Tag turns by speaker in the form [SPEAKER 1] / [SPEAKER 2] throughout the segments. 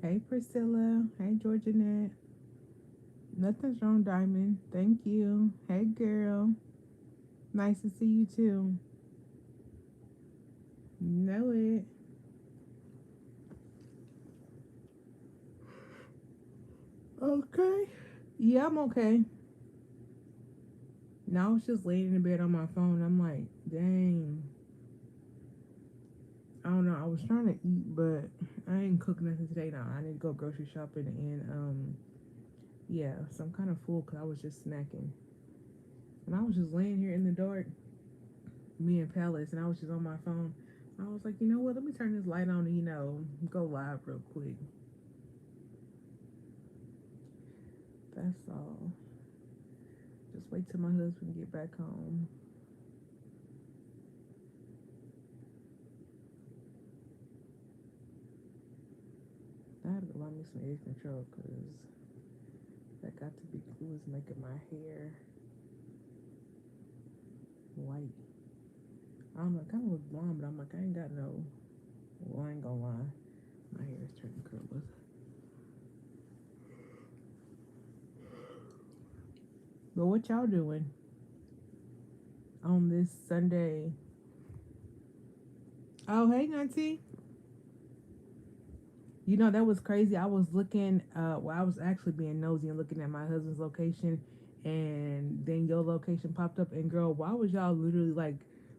[SPEAKER 1] Hey Priscilla. Hey Georgianette. Nothing's wrong, Diamond. Thank you. Hey girl. Nice to see you too. Know it. Okay. Yeah, I'm okay. Now I was just laying in bed on my phone. I'm like, dang. I don't know. I was trying to eat, but I ain't cook nothing today. Now I need to go grocery shopping and yeah. So I'm kind of full because I was just snacking and I was just laying here in the dark, me and Palace, and I was just on my phone. I was like, you know what? Let me turn this light on and go live real quick. That's all. Just wait till my husband get back home. I had to go buy me some edge control because that got to be cool. Is making my hair white. I don't know, it kind of look blonde, but I'm like, I ain't got no. Well, I ain't gonna lie, my hair is turning curly. But what y'all doing on this Sunday? Oh, hey, Auntie. You know that was crazy. I was looking. Well, I was actually being nosy and looking at my husband's location, and then your location popped up. And girl, why was y'all literally like,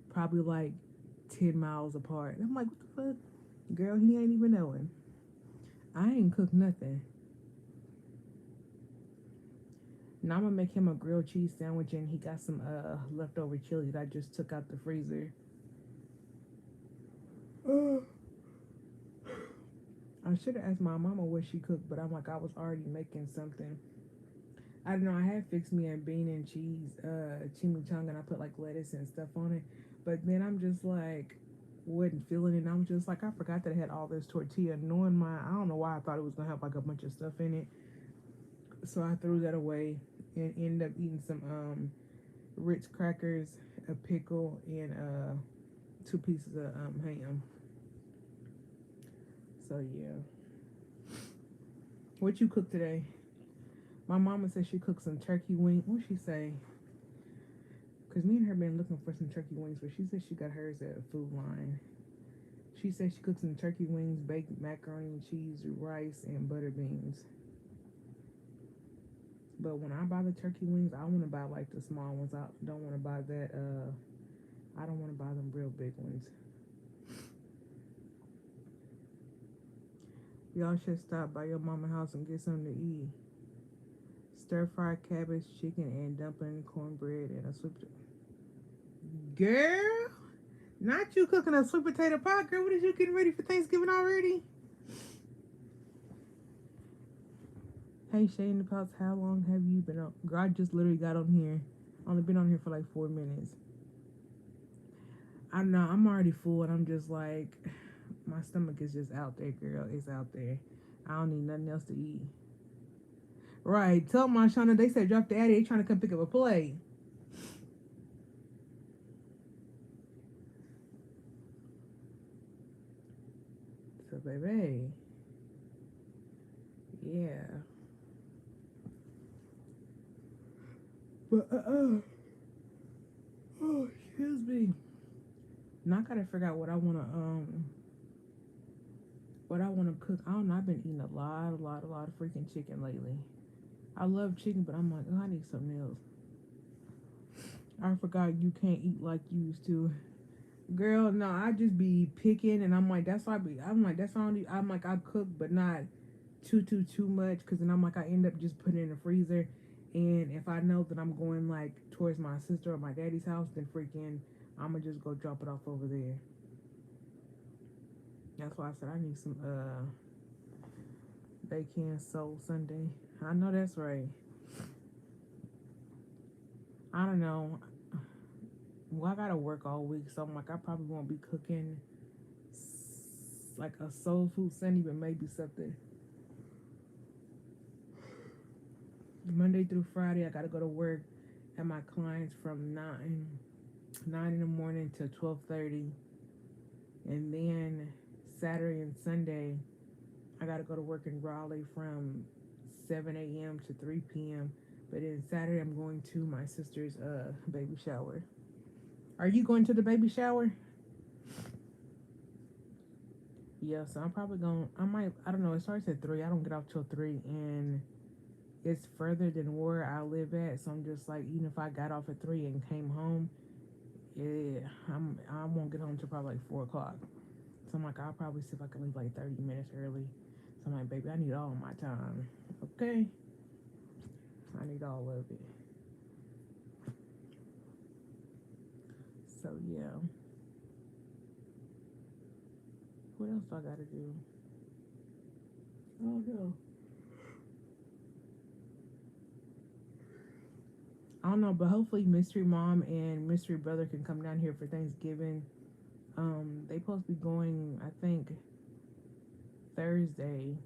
[SPEAKER 1] probably like 10 miles apart? And I'm like, what the fuck, girl? He ain't even knowing. I ain't cooked nothing. Now I'm gonna make him a grilled cheese sandwich, and he got some leftover chili that I just took out the freezer. Uh, I should have asked my mama what she cooked, but I'm like, I was already making something. I don't know. I had fixed me a bean and cheese chimichanga, and I put like lettuce and stuff on it. But then I'm just like, wasn't feeling it. And I'm just like, I forgot that I had all this tortilla. Knowing I don't know why I thought it was gonna have like a bunch of stuff in it. So I threw that away and ended up eating some Ritz crackers, a pickle, and 2 pieces of ham. So yeah, what you cooked today? My mama said she cooked some turkey wing. What she say? Cause me and her been looking for some turkey wings, but she said she got hers at Food Line. She said she cooked some turkey wings, baked macaroni and cheese, rice, and butter beans. But when I buy the turkey wings, I want to buy like the small ones. I don't want to buy that. I don't want to buy them real big ones. Y'all should stop by your mama house and get something to eat. Stir fried cabbage, chicken, and dumpling, cornbread, and a sweet potato. Girl, not you cooking a sweet potato pie, girl. What is you getting ready for Thanksgiving already? Hey, Shay in the Palace, how long have you been on? Girl, I just literally got on here. Only been on here for like 4 minutes. I know, I'm already full, and I'm just like, my stomach is just out there, girl. It's out there. I don't need nothing else to eat. Right. Tell my Shauna, they said drop the addy. They trying to come pick up a plate. So, baby, yeah. But, oh, excuse me. Now I gotta figure out what I wanna cook. I don't know. I've been eating a lot of freaking chicken lately. I love chicken, but I'm like, oh, I need something else. I forgot you can't eat like you used to. Girl, no, I just be picking, and I'm like, that's why I'm like, that's all. I'm like, I cook, but not too much, because then I'm like, I end up just putting it in the freezer, and if I know that I'm going like towards my sister or my daddy's house, then freaking, I'm gonna just go drop it off over there. That's why I said I need some bacon soul Sunday. I know that's right. I don't know. Well, I gotta work all week, so I'm like, I probably won't be cooking like a soul food Sunday, but maybe something Monday through Friday. I gotta go to work at my clients from nine in the morning to 12:30, and then Saturday and Sunday I gotta go to work in Raleigh from 7 a.m. to 3 p.m. But then Saturday I'm going to my sister's baby shower. Are you going to the baby shower? Yeah, so I'm probably going. I might. I don't know. It starts at 3. I don't get off till 3, and it's further than where I live at. So I'm just like, even if I got off at 3 and came home, yeah, I won't get home till probably like 4 o'clock. So I'm like, I'll probably see if I can leave like 30 minutes early. So I'm like, baby, I need all my time. Okay, I need all of it. So yeah, what else do I gotta do? Oh no, I don't know, but hopefully Mystery Mom and Mystery Brother can come down here for Thanksgiving. They supposed to be going, I think, Thursday,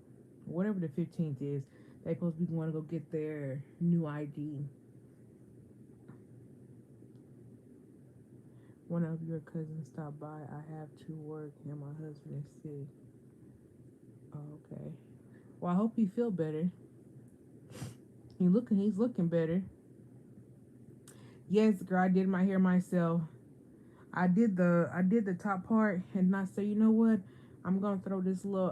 [SPEAKER 1] whatever the 15th is. They supposed to be going to go get their new ID. One of your cousins stopped by. I have to work and my husband is sick. Oh, okay. Well, I hope he feel better. He's looking better. Yes, girl, I did my hair myself. I did the top part, and I said, you know what? I'm gonna throw this little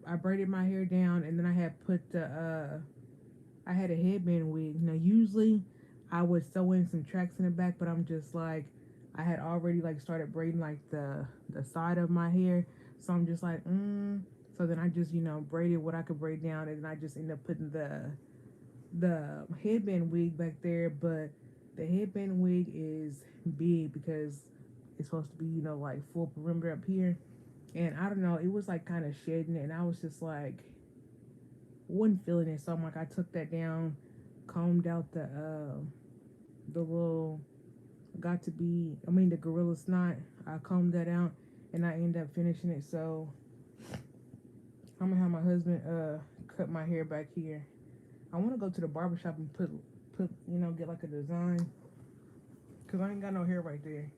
[SPEAKER 1] I braided my hair down, and then I had put the I had a headband wig. Now usually I would sew in some tracks in the back, but I'm just like, I had already like started braiding like the side of my hair, so I'm just like so then I just braided what I could braid down, and then I just ended up putting the headband wig back there. But the headband wig is big because it's supposed to be like full perimeter up here, and I don't know, it was like kind of shedding it, and I was just like wasn't feeling it. So I'm like, I took that down, combed out the little got to be I mean the gorilla snot. I combed that out, and I ended up finishing it. So I'm gonna have my husband cut my hair back here. I want to go to the barbershop and put get like a design, because I ain't got no hair right there.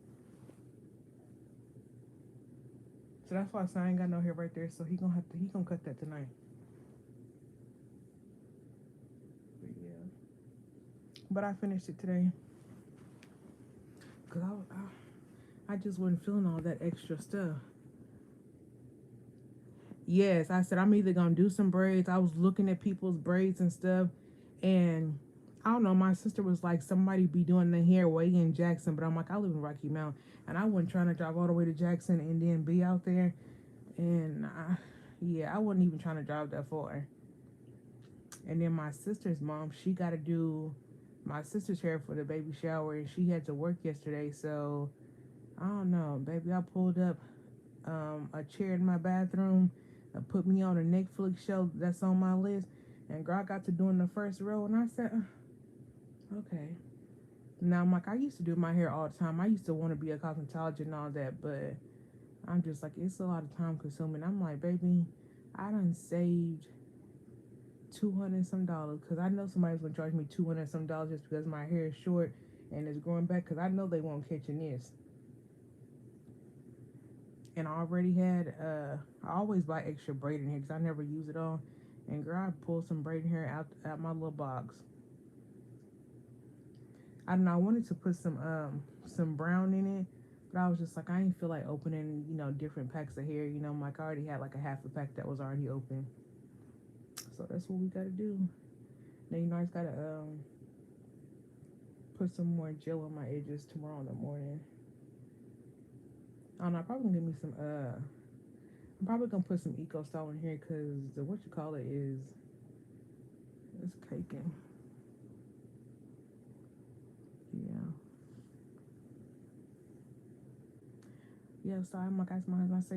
[SPEAKER 1] So that's why I said I ain't got no hair right there. So he gonna cut that tonight. But yeah, but I finished it today because I just wasn't feeling all that extra stuff. Yes, I said I'm either gonna do some braids. I was looking at people's braids and stuff, and I don't know. My sister was like, somebody be doing the hair way in Jackson, but I'm like, I live in Rocky Mount, and I wasn't trying to drive all the way to Jackson and then be out there. And yeah, I wasn't even trying to drive that far. And then my sister's mom, she got to do my sister's hair for the baby shower, and she had to work yesterday. So I don't know, baby. I pulled up a chair in my bathroom, put me on a Netflix show that's on my list, and girl, I got to doing the first row, and I said, okay. Now I'm like, I used to do my hair all the time. I used to want to be a cosmetologist and all that, but I'm just like, it's a lot of time consuming. I'm like, baby, I done saved 200 some dollars, because I know somebody's gonna charge me 200 some dollars just because my hair is short and it's growing back, because I know they won't catching this. And I already had I always buy extra braiding hair because I never use it all. And girl, I pulled some braiding hair out my little box. I don't know, I wanted to put some brown in it, but I was just like, I didn't feel like opening different packs of hair. I'm like, I already had like a half a pack that was already open. So that's what we gotta do. Now I just gotta put some more gel on my edges tomorrow in the morning. I don't know, I'm probably gonna give me some I'm probably gonna put some Eco Style in here, because the what you call it is it's caking. Yeah. Yeah, so I'm like, I asked my husband, I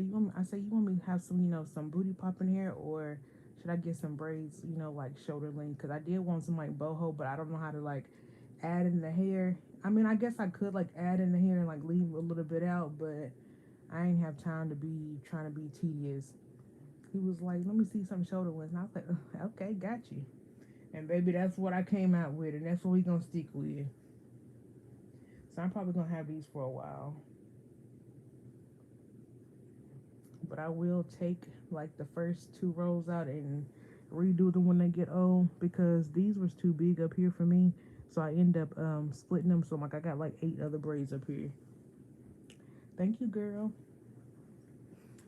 [SPEAKER 1] say, you want me to have some, some booty popping hair, or should I get some braids, like shoulder length? Because I did want some like boho, but I don't know how to like add in the hair. I mean, I guess I could like add in the hair and like leave a little bit out, but I ain't have time to be trying to be tedious. He was like, let me see some shoulder length. And I was like, okay, got you. And baby, that's what I came out with, and that's what we gonna stick with. So I'm probably gonna have these for a while. but I will take like the first 2 rows out and redo them when they get old, because these was too big up here for me. So I end up splitting them. So like I got like 8 other braids up here. Thank you, girl.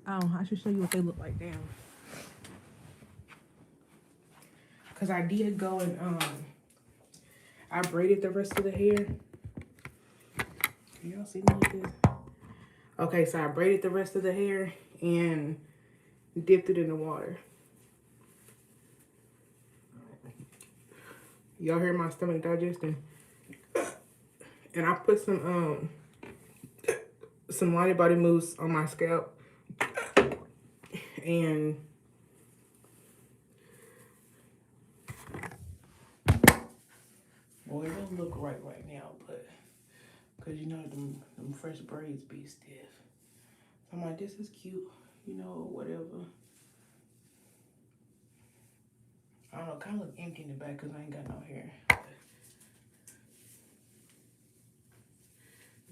[SPEAKER 1] Oh, I should show you what they look like now. Cause I did go and I braided the rest of the hair. Can y'all see me like this? Okay, so I braided the rest of the hair and dipped it in the water. Y'all hear my stomach digesting? And I put some Lottie Body mousse on my scalp. And well, it don't look right now, but because you know them fresh braids be stiff. So I'm like, this is cute, you know, whatever. I don't know, kind of look empty in the back because I ain't got no hair. That's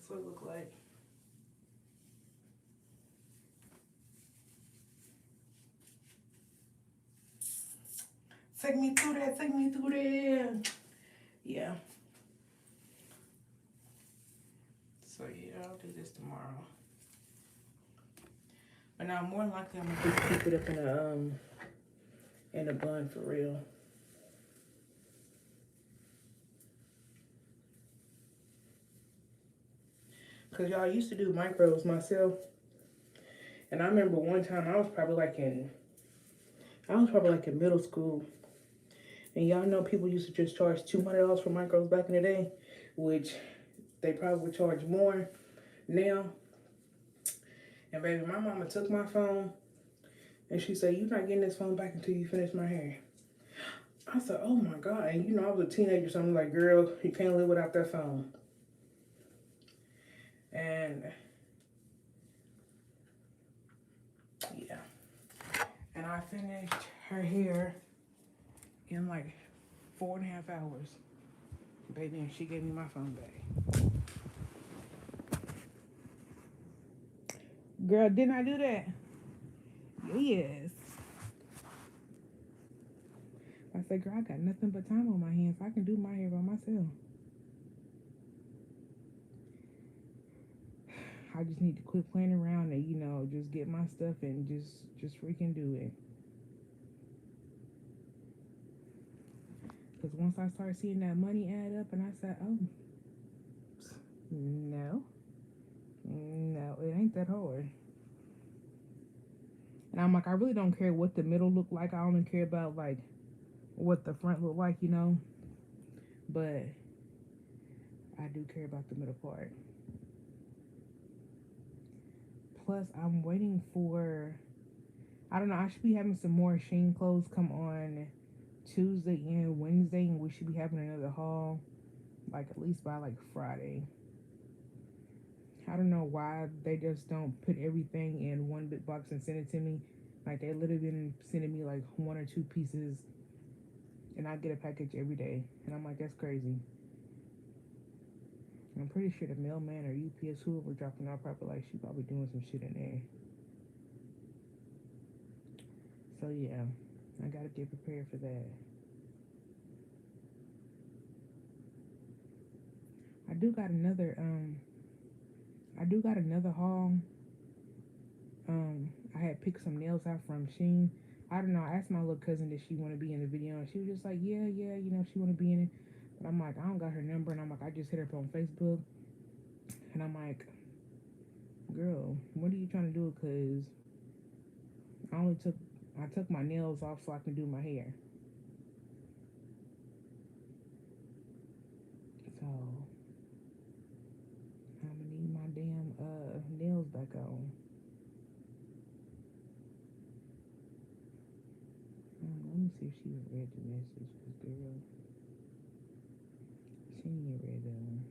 [SPEAKER 1] what it look like. Take me through that, take me through there. Yeah. So yeah, I'll do this tomorrow. But now more than likely I'm gonna just keep it up in a bun for real. Cause y'all, I used to do micros myself. And I remember one time I was probably like in middle school. And y'all know people used to just charge $200 for micros back in the day, which they probably would charge more now. And baby, my mama took my phone and she said, "You're not getting this phone back until you finish my hair." I said, "Oh my God." And you know, I was a teenager, so I'm like, "Girl, you can't live without that phone." And yeah. And I finished her hair in like 4.5 hours. Baby, and she gave me my phone back. Girl, didn't I do that? Yes. I said, girl, I got nothing but time on my hands. I can do my hair by myself. I just need to quit playing around and, you know, just get my stuff and just freaking do it. Because once I start seeing that money add up and I said, oh, no, it ain't that hard. And I'm like, I really don't care what the middle look like. I only care about, like, what the front look like, you know. But I do care about the middle part. Plus, I'm waiting for, I don't know, I should be having some more Shein clothes come on Tuesday and Wednesday, and we should be having another haul, like, at least by, like, Friday. I don't know why they just don't put everything in one big box and send it to me. Like, they literally been sending me, like, 1 or 2 pieces, and I get a package every day. And I'm like, that's crazy. I'm pretty sure the mailman or UPS, whoever dropping off, probably she probably doing some shit in there. So yeah, I gotta get prepared for that. I do got another haul. I had picked some nails out from Shein. I don't know. I asked my little cousin did she want to be in the video, and she was just like, yeah, you know, she want to be in it. But I'm like, I don't got her number, and I'm like, I just hit her up on Facebook, and I'm like, girl, what are you trying to do? Because I took my nails off so I can do my hair. So I'm gonna need my damn nails back on. Let me see if she read the message, cause girl, she ain't read that one.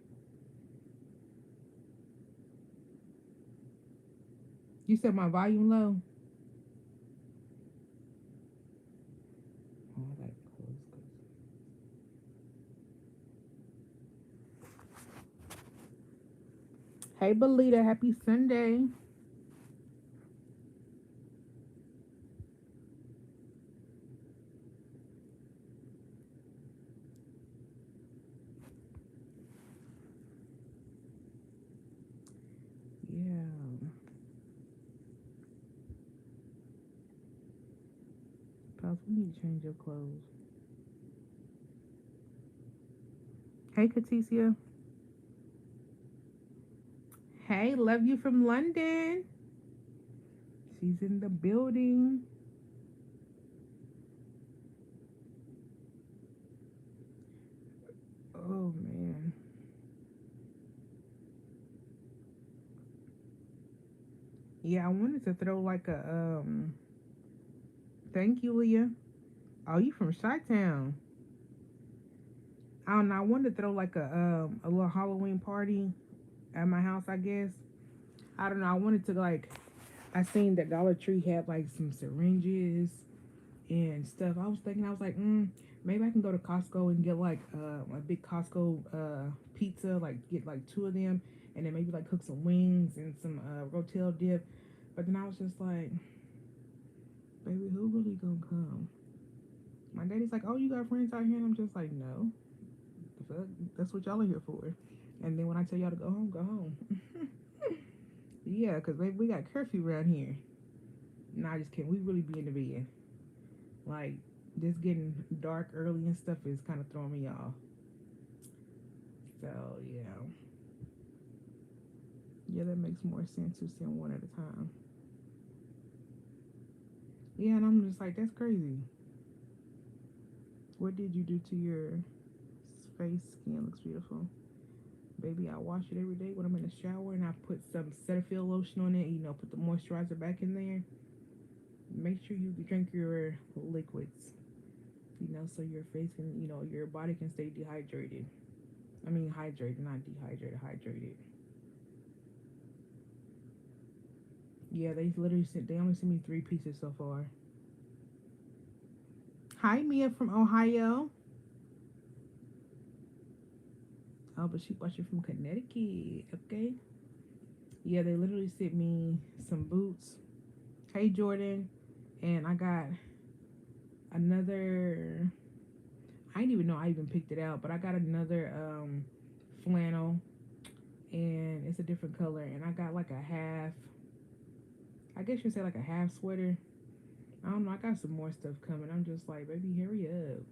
[SPEAKER 1] You said my volume low? Oh, I gotta close. Hey, Belita, happy Sunday. Pals, we need to change your clothes. Hey, Katicia. Hey, love you from London. She's in the building. Oh man. Yeah, I wanted to throw like a thank you, Leah. Oh, you from Chi-Town. I don't know. I wanted to throw like a little Halloween party at my house, I guess. I don't know. I wanted to like I seen that Dollar Tree had like some syringes and stuff. I was thinking, I was like, maybe I can go to Costco and get like a big Costco pizza, like get like two of them, and then maybe like cook some wings and some rotel dip. But then I was just like, baby, who really gonna come? My daddy's like, oh, you got friends out here, and I'm just like, no, the fuck? That's what y'all are here for. And then when I tell y'all to go home, go home. Yeah, because baby, we got curfew around here. Nah, I just can't. We really be in the bed. Like, just getting dark early and stuff is kind of throwing me off. So, yeah. Yeah, that makes more sense to send one at a time. Yeah, and I'm just like, that's crazy. What did you do to your face? Skin looks beautiful. Baby, I wash it every day when I'm in the shower, and I put some Cetaphil lotion on it, put the moisturizer back in there. Make sure you drink your liquids, so your face can, your body can stay dehydrated. I mean, hydrated, not dehydrated, hydrated. Yeah, they only sent me 3 pieces so far. Hi, Mia from Ohio. Oh, but she watching from Connecticut. Okay. Yeah, they literally sent me some boots. Hey, Jordan. And I got another. I didn't even know I even picked it out, but I got another flannel, and it's a different color. And I got like a half. I guess you'd say like a half sweater. I don't know. I got some more stuff coming. I'm just like, baby, hurry up.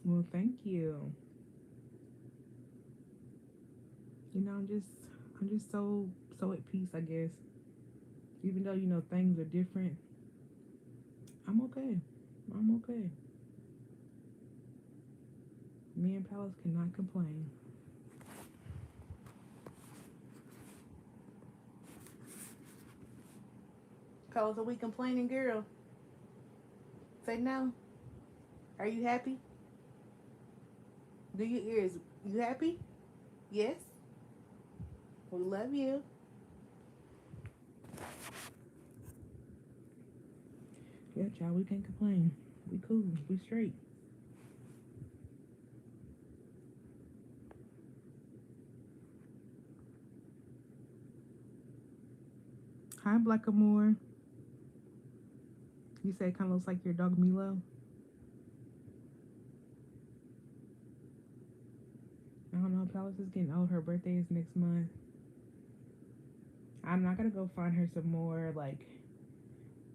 [SPEAKER 1] Well, thank you. I'm just so at peace, I guess. Even though things are different, I'm okay. I'm okay. Me and Palace cannot complain. Palace, are we complaining, girl? Say no. Are you happy? Do your ears? You happy? Yes. We love you. Yeah, child, we can't complain. We cool. We straight. Hi, Blackamore. You say it kind of looks like your dog Milo. I don't know. Palace is getting old. Her birthday is next month. I'm not gonna go find her some more like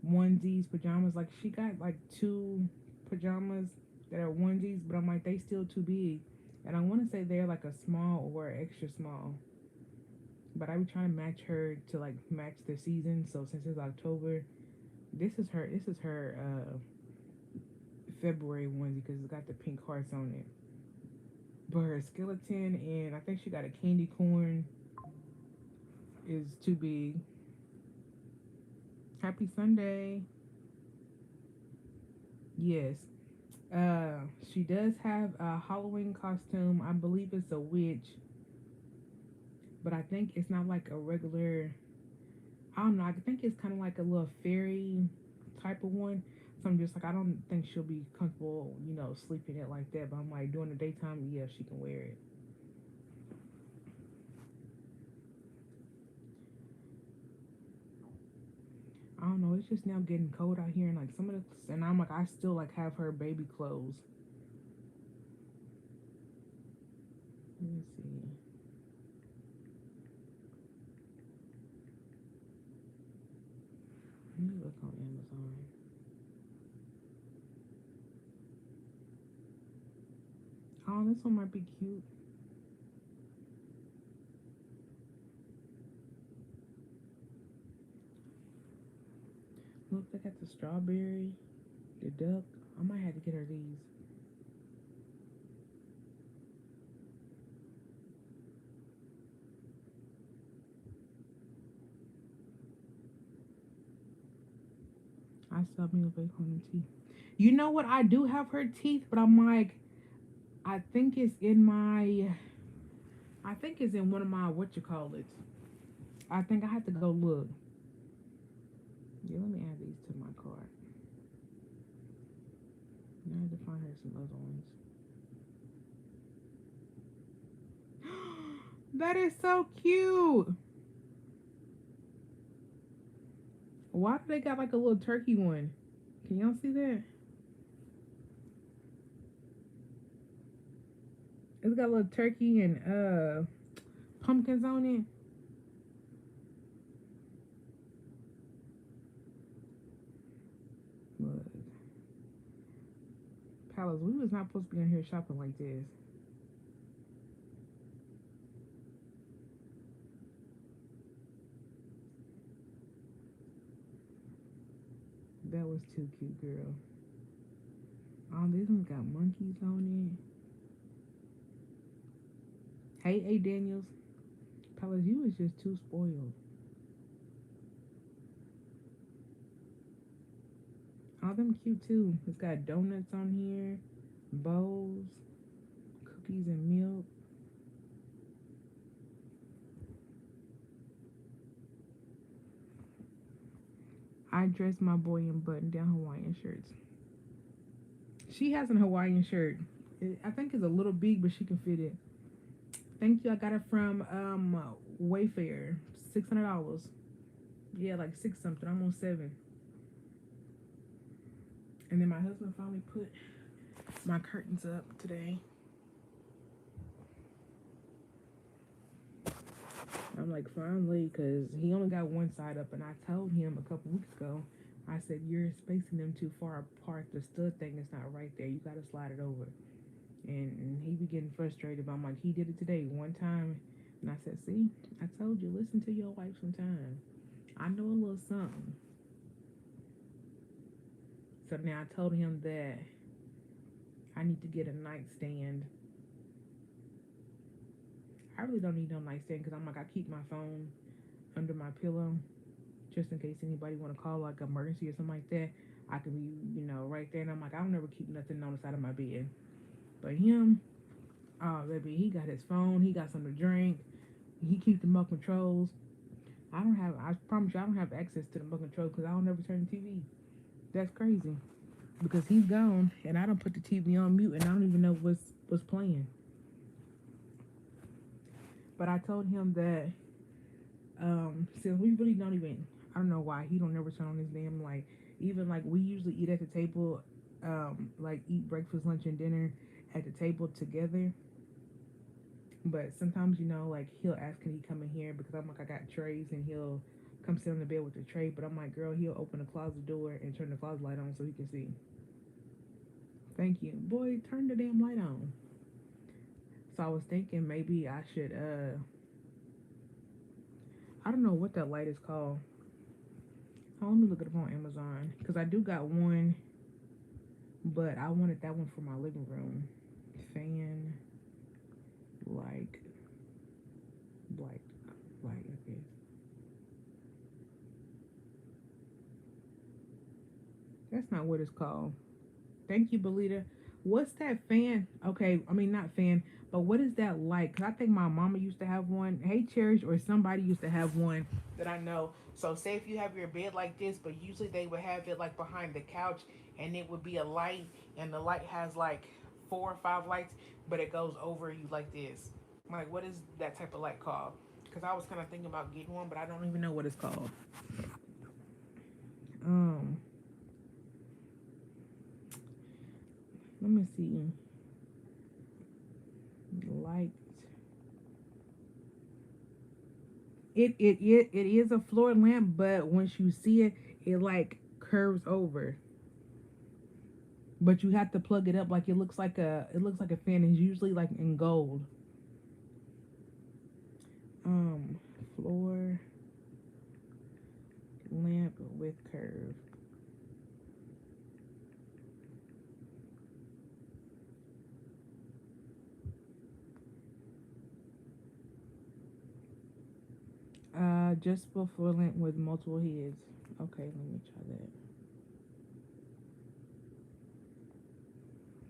[SPEAKER 1] onesies, pajamas. Like she got like 2 pajamas that are onesies, but I'm like they still too big, and I want to say they're like a small or extra small. But I be trying to match her to like match the season. So since it's October, this is her February onesie because it's got the pink hearts on it. But her skeleton and I think she got a candy corn is too big. Happy Sunday. Yes. She does have a Halloween costume. I believe it's a witch, but I think it's not like a regular. I don't know. I think it's kind of like a little fairy type of one. So I'm just like, I don't think she'll be comfortable, sleeping it like that. But I'm like, during the daytime, yeah, she can wear it. I don't know. It's just now getting cold out here, and like some of the, and I'm like, I still like have her baby clothes. Let me see. look on Amazon. Oh, this one might be cute. Look, they got the strawberry, the duck. I might have to get her these. I still have me a bake on teeth. You know what? I do have her teeth, but I'm like, I think it's in my, I think it's in one of my, what you call it. I think I have to go look. Yeah, let me add these to my cart. Now I have to find her some other ones. That is so cute. Why do they got like a little turkey one? Can y'all see that? It's got a little turkey and pumpkins on it. Look, Palace, we was not supposed to be in here shopping like this. That was too cute, girl. Oh, this one got monkeys on it. Hey, A. Daniels. Palace, you was just too spoiled. All them cute too. It's got donuts on here, bowls, cookies and milk. I dressed my boy in button-down Hawaiian shirts. She has an Hawaiian shirt. I think it's a little big, but she can fit it. Thank you. I got it from Wayfair. $600. Yeah, like six something, almost seven. And then my husband finally put my curtains up today. I'm like, finally, because he only got one side up, and I told him a couple weeks ago, I said, you're spacing them too far apart. The stud thing is not right there. You got to slide it over. And he be getting frustrated. But I'm like, he did it today one time. And I said, see, I told you, listen to your wife sometime. I know a little something. So now I told him that I need to get a nightstand. I really don't need no nightstand because I'm like, I keep my phone under my pillow just in case anybody want to call like emergency or something like that. I can be, right there. And I'm like, I don't never keep nothing on the side of my bed. But him, oh baby, he got his phone. He got something to drink. He keeps the remote controls. I promise you, I don't have access to the remote control because I don't ever turn the TV. That's crazy. Because he's gone and I don't put the TV on mute and I don't even know what's playing. But I told him that since we really don't even, I don't know why he don't never turn on his damn light. Even like we usually eat at the table, like eat breakfast, lunch, and dinner at the table together. But sometimes like he'll ask, can he come in here? Because I'm like, I got trays, and he'll come sit on the bed with the tray. But I'm like, girl, he'll open the closet door and turn the closet light on so he can see. Thank you, boy. Turn the damn light on. So I was thinking maybe I should I don't know what that light is called. Oh, let me look it up on Amazon because I do got one, but I wanted that one for my living room. Fan, like, light, I guess. That's not what it's called. Thank you, Belita. What's that fan? Okay, I mean not fan, but what is that like? Cause I think my mama used to have one. Hey, Cherish, or somebody used to have one that I know. So say if you have your bed like this, but usually they would have it like behind the couch, and it would be a light, and the light has like 4 or 5 lights, but it goes over you like this. Like, what is that type of light called? Cause I was kind of thinking about getting one, but I don't even know what it's called. Um, Let me see. Light. It is a floor lamp, but once you see it, It like curves over. But you have to plug it up like it looks like a fan. It's usually like in gold. Um, floor lamp with curve. Adjustable floor lamp with multiple heads. Okay, let me try that.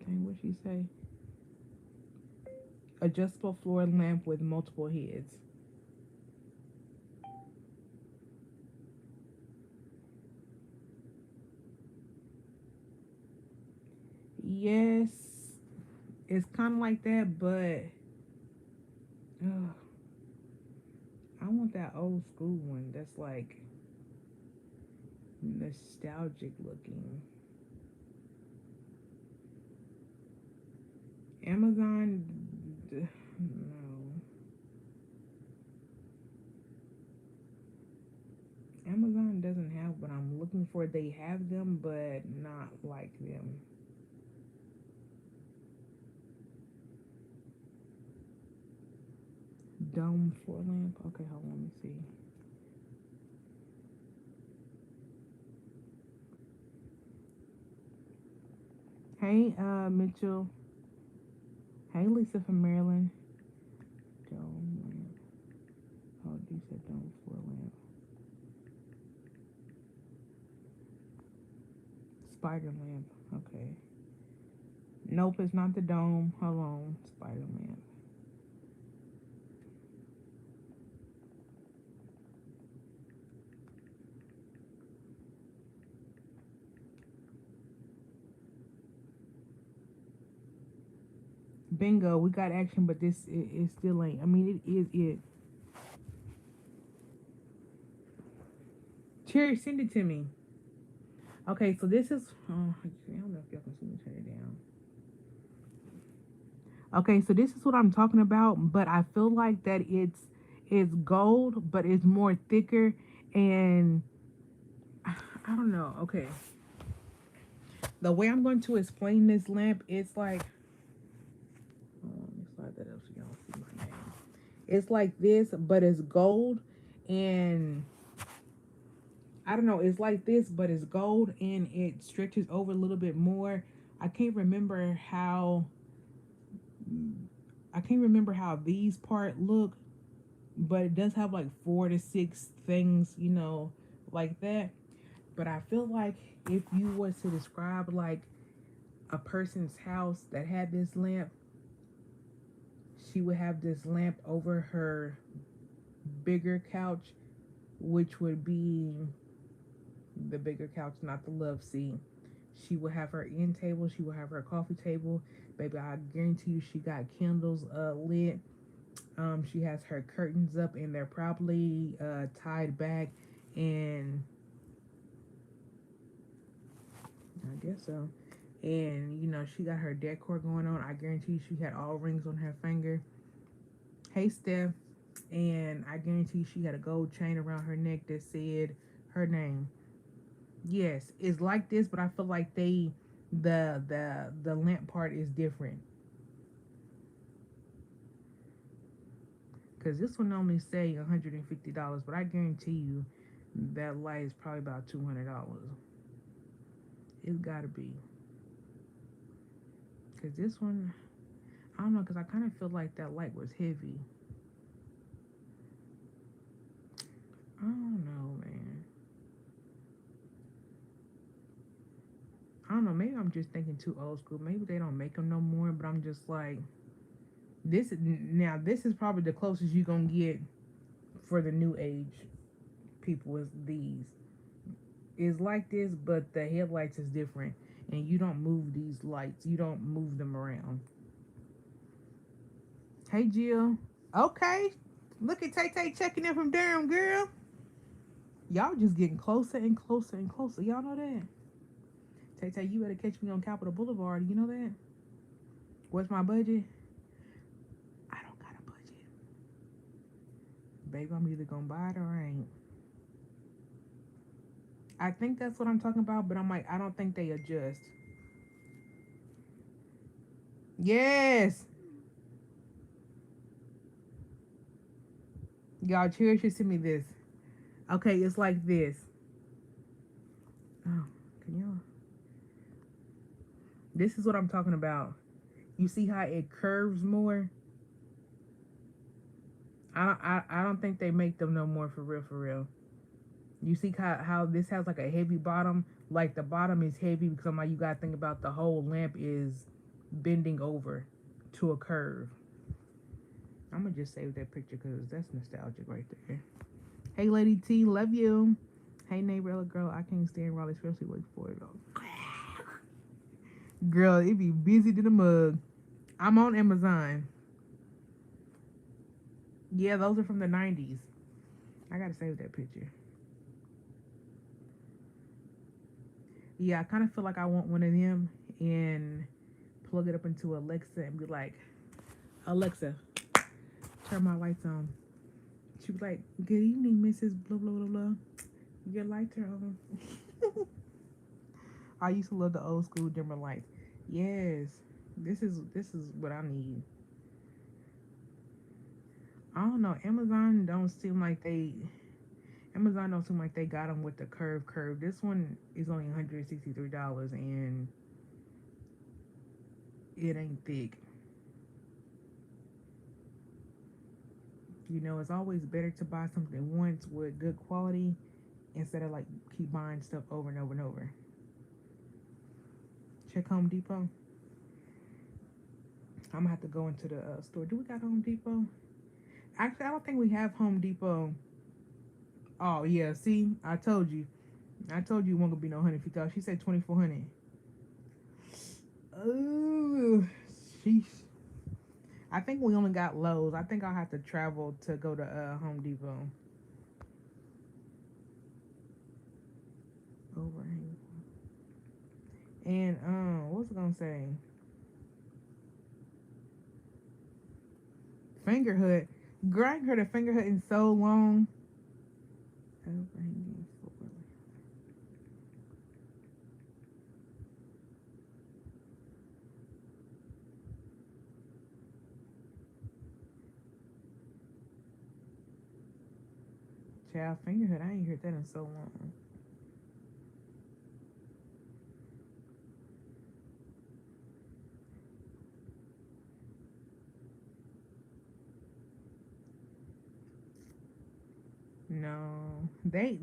[SPEAKER 1] Okay, what she say? Adjustable floor lamp with multiple heads. Yes, it's kind of like that, but I want that old school one that's like nostalgic looking. Amazon, no. Amazon doesn't have what I'm looking for. They have them, but not like them. Dome floor lamp. Okay, hold on, let me see. Hey, Mitchell. Hey, Lisa from Maryland. Dome lamp. Oh, you said dome floor lamp. Spider lamp. Okay. Nope, it's not the dome. Hold on. Spider lamp. Bingo, we got action, but this it still ain't. I mean, it is it. Cherry, send it to me. Okay, so this is. Oh, I don't know if y'all can see me turn it down. Okay, so this is what I'm talking about, but I feel like that it's gold, but it's more thicker, and I don't know. Okay, the way I'm going to explain this lamp, it's like. Oh, let me slide that up so y'all see my name. It's like this, but it's gold, and I don't know. It's like this, but it's gold, and it stretches over a little bit more. I can't remember how. I can't remember how these part look, but it does have like 4 to 6 things, like that. But I feel like if you was to describe like a person's house that had this lamp, she would have this lamp over her bigger couch, which would be the bigger couch, not the love seat. She would have her end table. She would have her coffee table. Baby, I guarantee you she got candles lit. She has her curtains up and they're probably tied back, and I guess so. And she got her decor going on. I guarantee you she had all rings on her finger. Hey, Steph. And I guarantee she had a gold chain around her neck that said her name. Yes, it's like this, but I feel like the lamp part is different. Cause this one only say $150, but I guarantee you that light is probably about $200. It's gotta be. Cause this one, I don't know. Cause I kind of feel like that light was heavy. I don't know, man. I don't know. Maybe I'm just thinking too old school. Maybe they don't make them no more. But I'm just like, This is probably the closest you gonna get for the new age people is these. It's like this, but the headlights is different, and you don't move these lights. You don't move them around. Hey, Jill. Okay. Look at Tay Tay checking in from Durham, girl. Y'all just getting closer and closer and closer. Y'all know that? Tay Tay, you better catch me on Capitol Boulevard. You know that? What's my budget? I don't got a budget. Baby, I'm either gonna buy it or I ain't. I think that's what I'm talking about, but I'm like, I don't think they adjust. Yes. Y'all, Cherish should send me this. Okay, it's like this. Oh, can y'all? This is what I'm talking about. You see how it curves more? I don't think they make them no more for real, for real. You see how this has like a heavy bottom? Like the bottom is heavy because I'm like, you gotta think about the whole lamp is bending over to a curve. I'm gonna just save that picture because that's nostalgic right there. Hey, Lady T, love you. Hey, neighbor, girl, I can't stand Raleigh, especially wait for it though. Girl, it be busy to the mug. I'm on Amazon. Yeah, those are from the 90s. I gotta save that picture. Yeah, I kind of feel like I want one of them and plug it up into Alexa and be like, Alexa, turn my lights on. She was like, good evening, Mrs. Blah, blah, blah, blah. Your lights are on. I used to love the old school dimmer lights. Yes, this is what I need. I don't know. Amazon don't seem like they got them with the curve. This one is only $163 and it ain't thick. You know, it's always better to buy something once with good quality instead of like keep buying stuff over and over and over. Check Home Depot. I'm gonna have to go into the store. Do we got Home Depot? Actually, I don't think we have Home Depot. Oh yeah, see, I told you. I told you it wasn't gonna be no 150. She said 2,400. Oh, sheesh. I think we only got Lowe's. I think I'll have to travel to go to Home Depot. Overhang. And what was I gonna say? Finger hut. Girl, I ain't heard of finger hut in so long. Overhanging floor. Child, finger hut. I ain't heard that in so long. No, they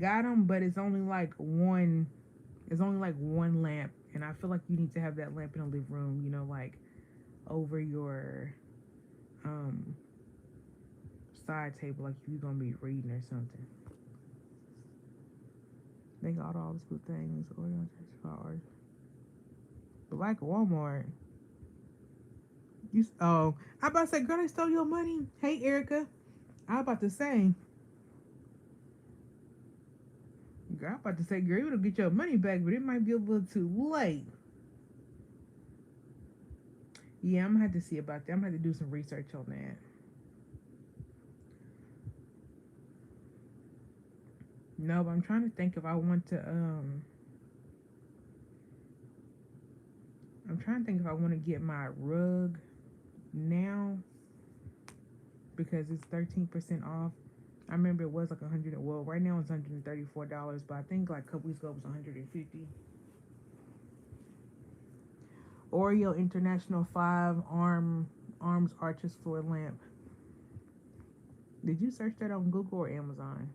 [SPEAKER 1] got them, but it's only like one. It's only like one lamp, and I feel like you need to have that lamp in the living room. You know, like over your um side table, like if you're gonna be reading or something. They got all the school things. Oregon cars. Black Walmart. I about to say, girl, they stole your money. Hey, Erica. I about to say, girl, I about to say, girl, you will get your money back, but it might be a little too late. Yeah, I'm gonna have to see about that. I'm gonna have to do some research on that. No, but I'm trying to think if I want to. I'm trying to think if I want to get my rug now because it's 13% off. I remember it was like 100. Well, right now it's $134, but I think like a couple weeks ago it was 150. Oreo International 5 arms arches floor lamp. Did you search that on Google or Amazon?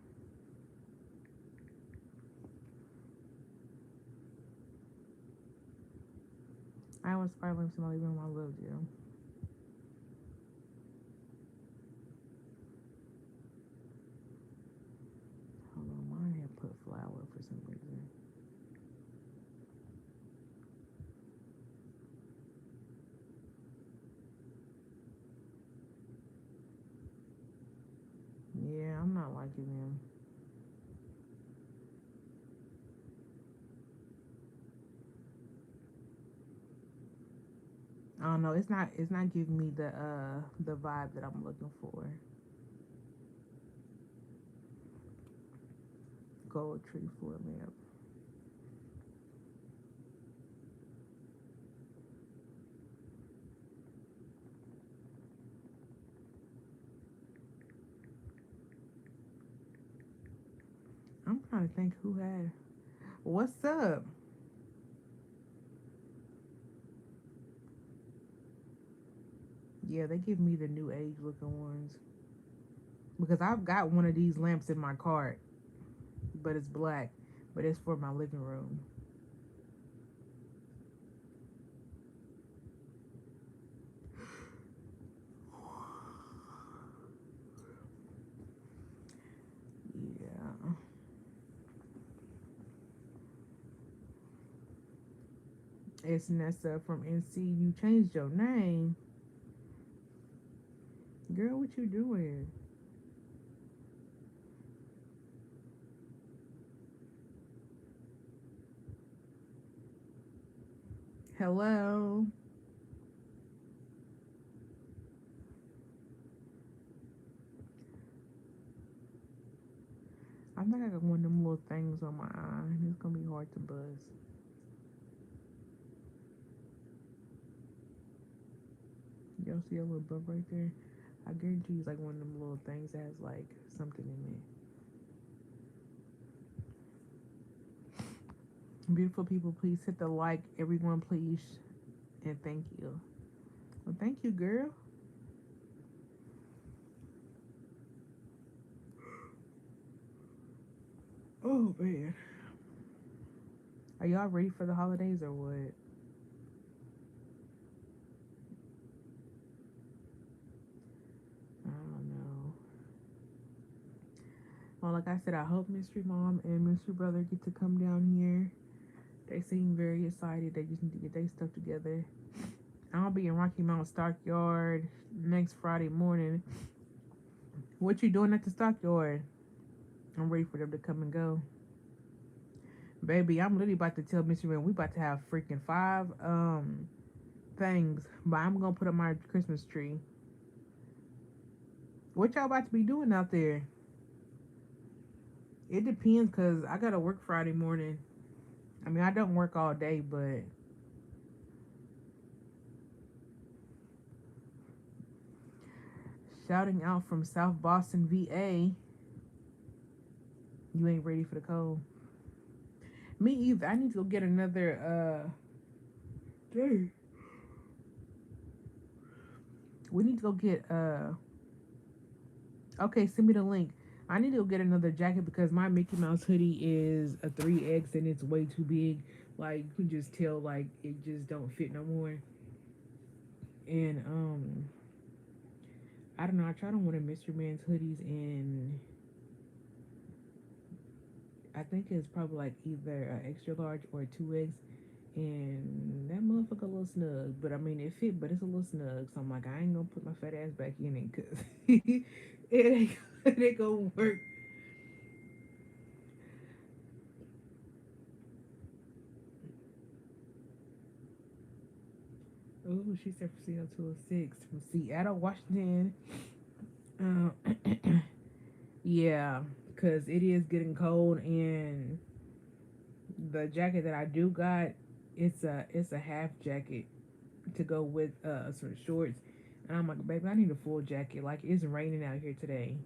[SPEAKER 1] I was fire lamps in my living room. I loved you. Hold on, mine had put flower for some reason. Yeah, I'm not liking them. I don't know. It's not giving me the vibe that I'm looking for. gold tree floor lamp. I'm trying to think who had. What's up? Yeah, they give me the new age looking ones because I've got one of these lamps in my cart, but it's black, but it's for my living room. Yeah. It's Nessa from NC. You changed your name. Girl, what you doing? Hello. I think I got one of them little things on my eye. It's gonna be hard to buzz. Y'all see a little bump right there? I guarantee it's like one of them little things that has like something in it. Beautiful people, please hit the like. Everyone, please. And thank you. Well, thank you, girl. Oh, man. Are y'all ready for the holidays or what? I don't know. Well, like I said, I hope Mystery Mom and Mystery Brother get to come down here. They seem very excited. They just need to get their stuff together. I'll be in Rocky Mount Stockyard next Friday morning. What you doing at the stockyard? I'm ready for them to come and go. Baby, I'm literally about to tell Mystery Man we about to have freaking 5 things. But I'm gonna put up my Christmas tree. What y'all about to be doing out there? It depends cause I gotta work Friday morning. I mean I don't work all day, but shouting out from South Boston, VA. You ain't ready for the cold. Me either. I need to go get another dang. We need to go get okay, send me the link. I need to go get another jacket because my Mickey Mouse hoodie is a 3X and it's way too big. Like you can just tell like it just don't fit no more. And I don't know, I tried on one of Mr. Man's hoodies and I think it's probably like either an extra large or a 2X. And that motherfucker a little snug, but I mean it fit, but it's a little snug. So I'm like, I ain't gonna put my fat ass back in it because it ain't gonna work. Oh, she said from Seattle to a 6 from Seattle, Washington. Uh, yeah, because it is getting cold, and the jacket that I do got, it's a half jacket to go with some shorts. And I'm like, baby, I need a full jacket. Like it's raining out here today.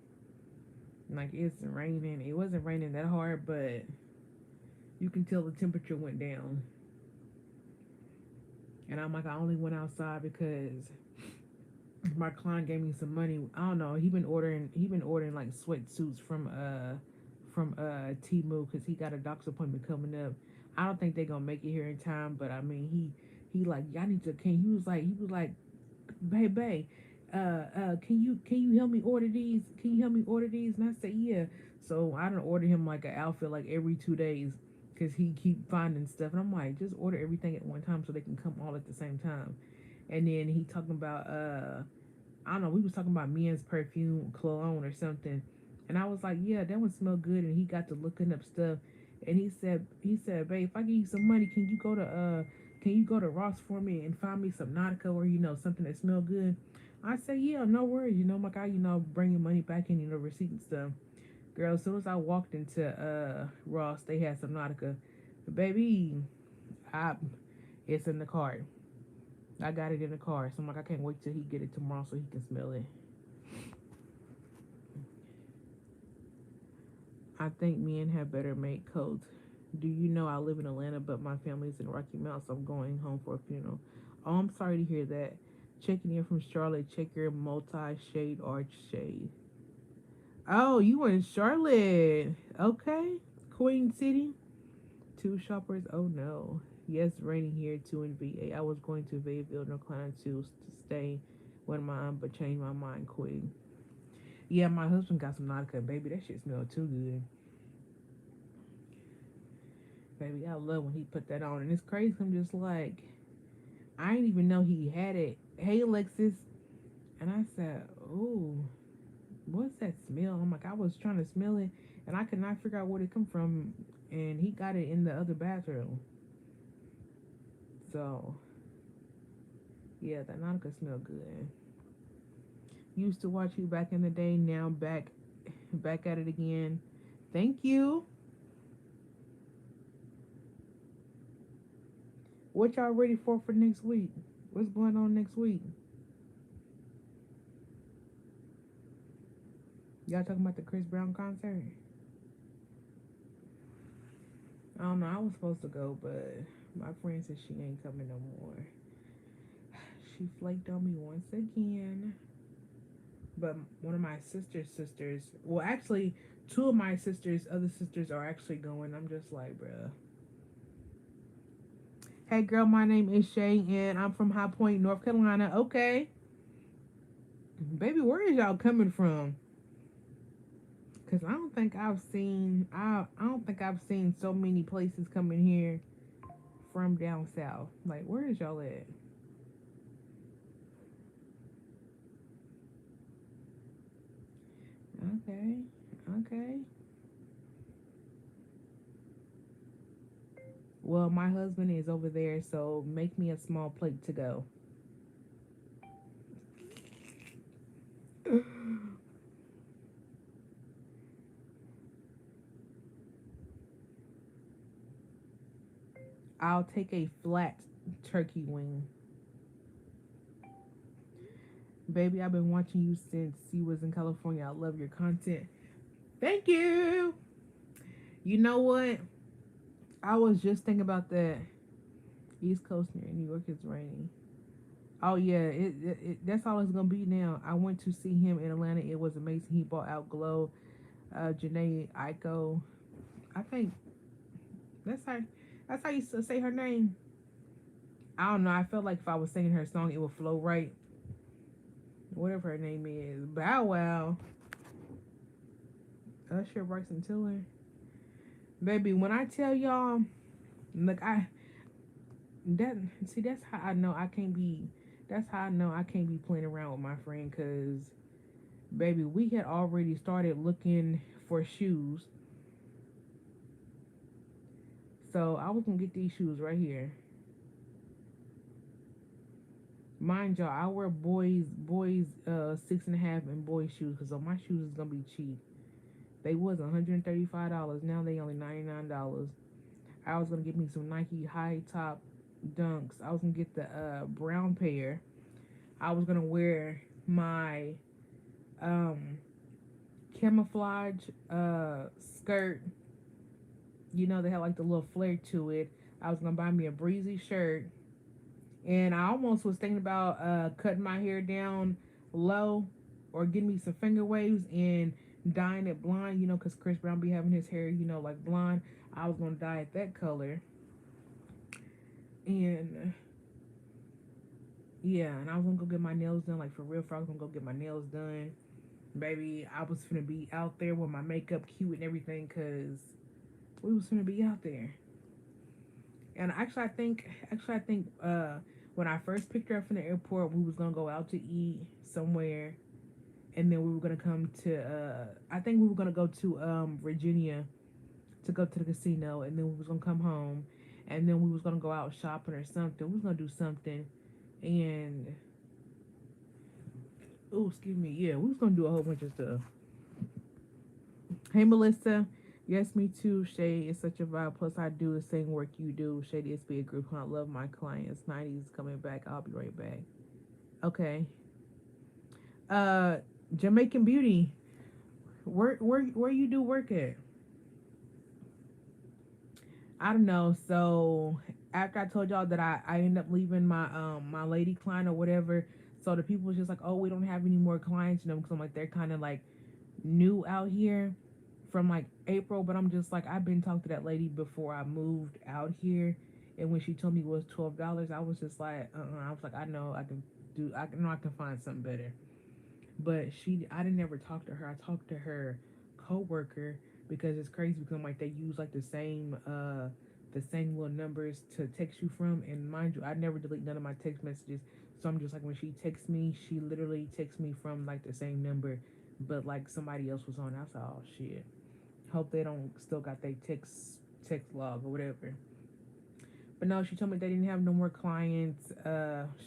[SPEAKER 1] Like it's raining. It wasn't raining that hard, but you can tell the temperature went down. And I'm like, I only went outside because my client gave me some money. I don't know. He been ordering like sweatsuits from Temu because he got a doctor's appointment coming up. I don't think they're gonna make it here in time, but I mean he like y'all need to can he was like babe babe can you help me order these? Can you help me order these? And I said yeah. So I don't order him like an outfit like every 2 days because he keep finding stuff and I'm like just order everything at one time so they can come all at the same time. And then he talking about I don't know, we was talking about men's perfume, cologne or something. And I was like, yeah, that one smell good. And he got to looking up stuff. And he said, babe, if I give you some money, can you go to Ross for me and find me some Nautica or, something that smell good? I said, yeah, no worries. Like I, bring your money back in, receipt and stuff. Girl, as soon as I walked into Ross, they had some Nautica. Baby, I it's in the cart. I got it in the car. So I'm like, I can't wait till he get it tomorrow so he can smell it. I think men have better made coats. Do you know I live in Atlanta, but my family's in Rocky Mount, so I'm going home for a funeral. Oh, I'm sorry to hear that. Checking in from Charlotte. Check your multi-shade arch shade. Oh, you in Charlotte. Okay. Queen City. Two shoppers. Oh no. Yes, raining here too in VA. I was going to Fayetteville, North Carolina to stay with my aunt, but changed my mind quick. Yeah, my husband got some Nautica. Baby, that shit smelled too good. Baby, I love when he put that on. And it's crazy. I'm just like, I didn't even know he had it. Hey, Alexis. And I said, ooh, what's that smell? I'm like, I was trying to smell it, and I could not figure out where it come from. And he got it in the other bathroom. So, yeah, that Nautica smell good. Used to watch you back in the day. Now back at it again. Thank you. What y'all ready for next week? What's going on next week? Y'all talking about the Chris Brown concert? I don't know. I was supposed to go, but my friend said she ain't coming no more. She flaked on me once again. But one of my sisters, well, actually, two of my other sisters are actually going. I'm just like, bruh. Hey, girl, my name is Shay, and I'm from High Point, North Carolina. Okay. Baby, where is y'all coming from? Cause I don't think I've seen so many places coming here from down south. Like, where is y'all at? Okay, okay. Well, my husband is over there, so make me a small plate to go. I'll take a flat turkey wing. Baby, I've been watching you since you was in California. I love your content. Thank you. You know what? I was just thinking about that. East Coast near New York is raining. Oh yeah, that's all it's gonna be now. I went to see him in Atlanta. It was amazing. He bought out Glow, Janae Aiko. I think that's how that's how you say her name. I don't know. I felt like if I was singing her song, it would flow right. Whatever her name is, Bow Wow, Usher, Bryson Tiller. Baby, when I tell y'all, look, that see that's how I know I can't be. That's how I know I can't be playing around with my friend, cause baby, we had already started looking for shoes. So I was gonna get these shoes right here. Mind y'all, I wear boys 6.5 and boys shoes because my shoes is gonna be cheap. They was $135. Now they only $99. I was gonna get me some Nike high top dunks. I was gonna get the brown pair. I was gonna wear my um camouflage skirt. You know they had like the little flare to it. I was gonna buy me a breezy shirt, and I almost was thinking about cutting my hair down low, or getting me some finger waves and dyeing it blonde. You know, cause Chris Brown be having his hair, you know, like blonde. I was gonna dye it that color, and yeah, and I was gonna go get my nails done, like for real. I was gonna go get my nails done, baby. I was gonna be out there with my makeup cute and everything, cause we was gonna be out there. And I think when I first picked her up from the airport, we was gonna go out to eat somewhere, and then we were gonna come to. I think we were gonna go to Virginia to go to the casino, and then we was gonna come home, and then we was gonna go out shopping or something. We was gonna do something, and oh, excuse me, yeah, we was gonna do a whole bunch of stuff. Hey Melissa. Yes, me too. Shay is such a vibe. Plus, I do the same work you do. Shay is be a group hunt. I love my clients. 90s coming back. I'll be right back. Okay. Uh, Jamaican Beauty. Where you do work at? I don't know. So after I told y'all that I ended up leaving my lady client or whatever, so the people was just like, oh, we don't have any more clients, because I'm like they're kind of like new out here from like April, but I'm just like I've been talking to that lady before I moved out here, and when she told me it was $12, I was just like, I was like, I know I can do, I know I can find something better. But I didn't ever talk to her. I talked to her coworker because it's crazy because I'm like they use like the same little numbers to text you from, and mind you, I never delete none of my text messages. So I'm just like when she texts me, she literally texts me from like the same number, but like somebody else was on. I was like, oh shit. Hope they don't still got their text log or whatever. But no, she told me they didn't have no more clients.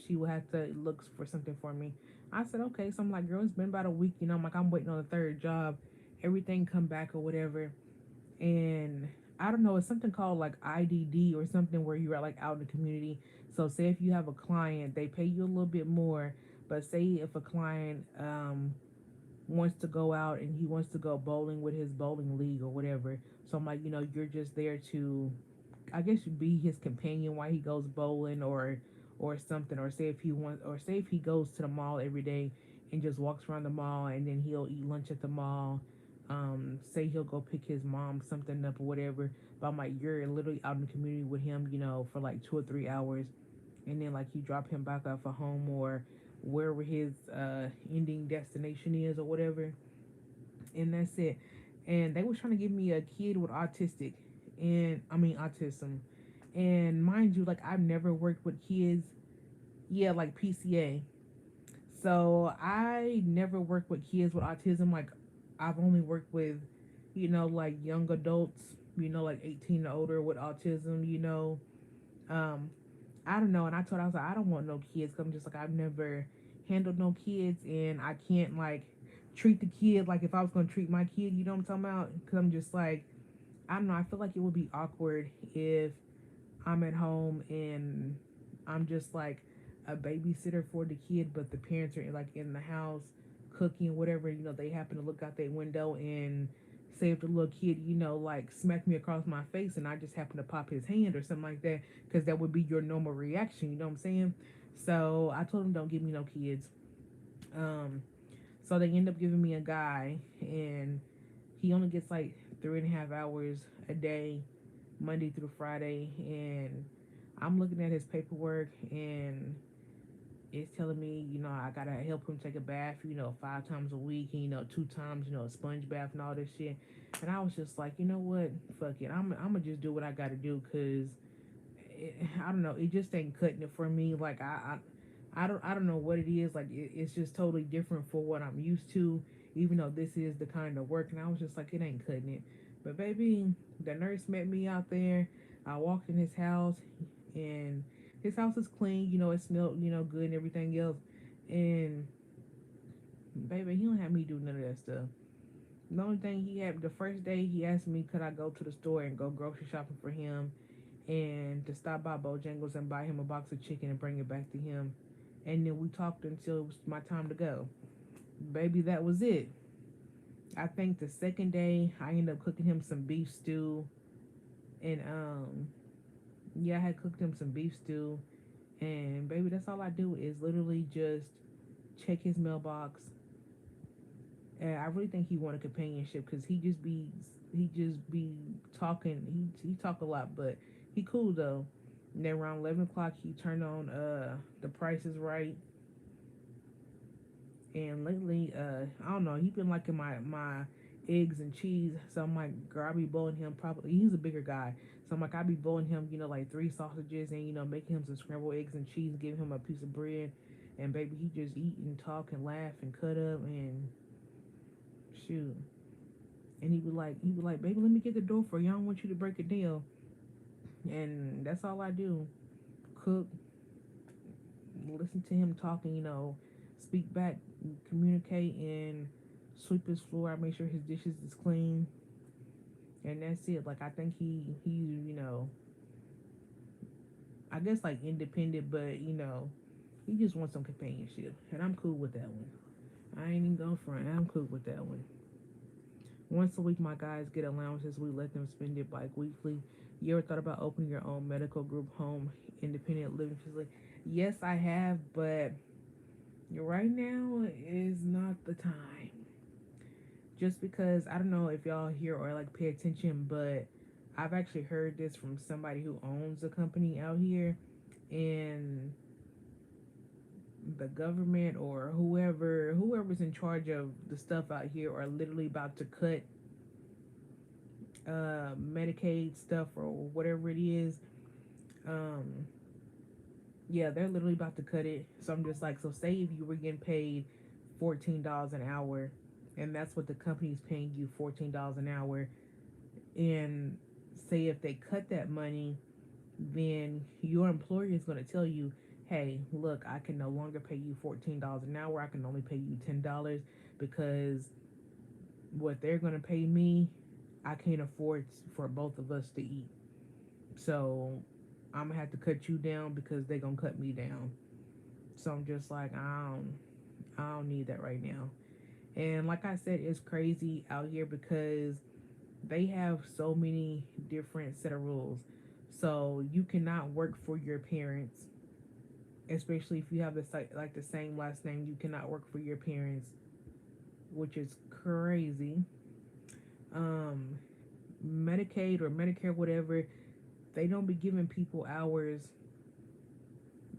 [SPEAKER 1] She would have to look for something for me. I said, okay. So I'm like, girl, it's been about a week. I'm like, I'm waiting on the third job. Everything come back or whatever. And I don't know, it's something called like IDD or something where you're like out in the community. So say if you have a client, they pay you a little bit more. But say if a client wants to go out and he wants to go bowling with his bowling league or whatever. So I'm like, you're just there to, I guess, you be his companion while he goes bowling or something. Or say if he wants, or say if he goes to the mall every day and just walks around the mall and then he'll eat lunch at the mall. Say he'll go pick his mom something up or whatever. But I'm like, you're literally out in the community with him, for like 2 or 3 hours, and then like you drop him back off at home or wherever his ending destination is or whatever, and that's it. And they was trying to give me a kid with autism, and mind you, like I've never worked with kids. Yeah, like PCA. So I never worked with kids with autism. Like I've only worked with, like young adults, like 18 and older with autism. Um, I don't know. And I told her, I was like, I don't want no kids. 'Cause I'm just like, I've never handled no kids, and I can't like treat the kid like if I was gonna treat my kid. You know what I'm talking about? Because I'm just like, I don't know. I feel like it would be awkward if I'm at home and I'm just like a babysitter for the kid, but the parents are like in the house cooking, whatever. They happen to look out their window and say if the little kid, like smack me across my face, and I just happen to pop his hand or something like that, because that would be your normal reaction. You know what I'm saying? So I told him don't give me no kids. Um, so they end up giving me a guy, and he only gets like 3.5 hours a day, Monday through Friday, and I'm looking at his paperwork, and it's telling me, I gotta help him take a bath, 5 times a week, and 2 times, a sponge bath and all this shit. And I was just like, you know what, fuck it, I'm gonna just do what I gotta do, cause I don't know, it just ain't cutting it for me. Like I don't know what it is. Like it's just totally different for what I'm used to, even though this is the kind of work. And I was just like, it ain't cutting it. But baby, the nurse met me out there. I walked in his house, and his house is clean. It smelled, good and everything else. And baby, he don't have me do none of that stuff. The only thing he had, the first day he asked me could I go to the store and go grocery shopping for him, and to stop by Bojangles and buy him a box of chicken and bring it back to him. And then we talked until it was my time to go. Baby, that was it. I think the second day I ended up cooking him some beef stew, and yeah, I had cooked him some beef stew, and baby, that's all I do is literally just check his mailbox. And I really think he wanted companionship because he just be talking. He talk a lot, but he cool though. And then around 11 o'clock, he turned on The Price is Right. And lately, I don't know, he been liking my eggs and cheese. So I'm like, girl, I be bowling him. Probably he's a bigger guy, so I'm like, I be bowling him, like 3 sausages, and making him some scrambled eggs and cheese, giving him a piece of bread. And baby, he just eat and talk and laugh and cut up and shoot. And he be like, baby, let me get the door for you. I don't want you to break a deal. And that's all I do. Cook, listen to him talking, speak back, communicate, and sweep his floor. I make sure his dishes is clean, and that's it. Like I think he I guess like independent, but he just wants some companionship, and I'm cool with that one. I ain't even going front. I'm cool with that one. Once a week, my guys get allowances. We let them spend it like weekly. You ever thought about opening your own medical group home independent living facility? Yes, I have, but right now is not the time. Just because I don't know if y'all hear or like pay attention, but I've actually heard this from somebody who owns a company out here, and the government or whoever's in charge of the stuff out here are literally about to cut Medicaid stuff or whatever it is. Um, yeah, they're literally about to cut it. So I'm just like, so say if you were getting paid $14 an hour, and that's what the company's paying you, $14 an hour, and say if they cut that money, then your employer is going to tell you, hey, look, I can no longer pay you $14 an hour. I can only pay you $10 because what they're going to pay me, I can't afford for both of us to eat. So I'm going to have to cut you down because they're going to cut me down. So I'm just like, I don't need that right now. And like I said, it's crazy out here because they have so many different set of rules. So you cannot work for your parents, especially if you have the same last name. You cannot work for your parents, which is crazy. Um, Medicaid or Medicare, whatever, they don't be giving people hours.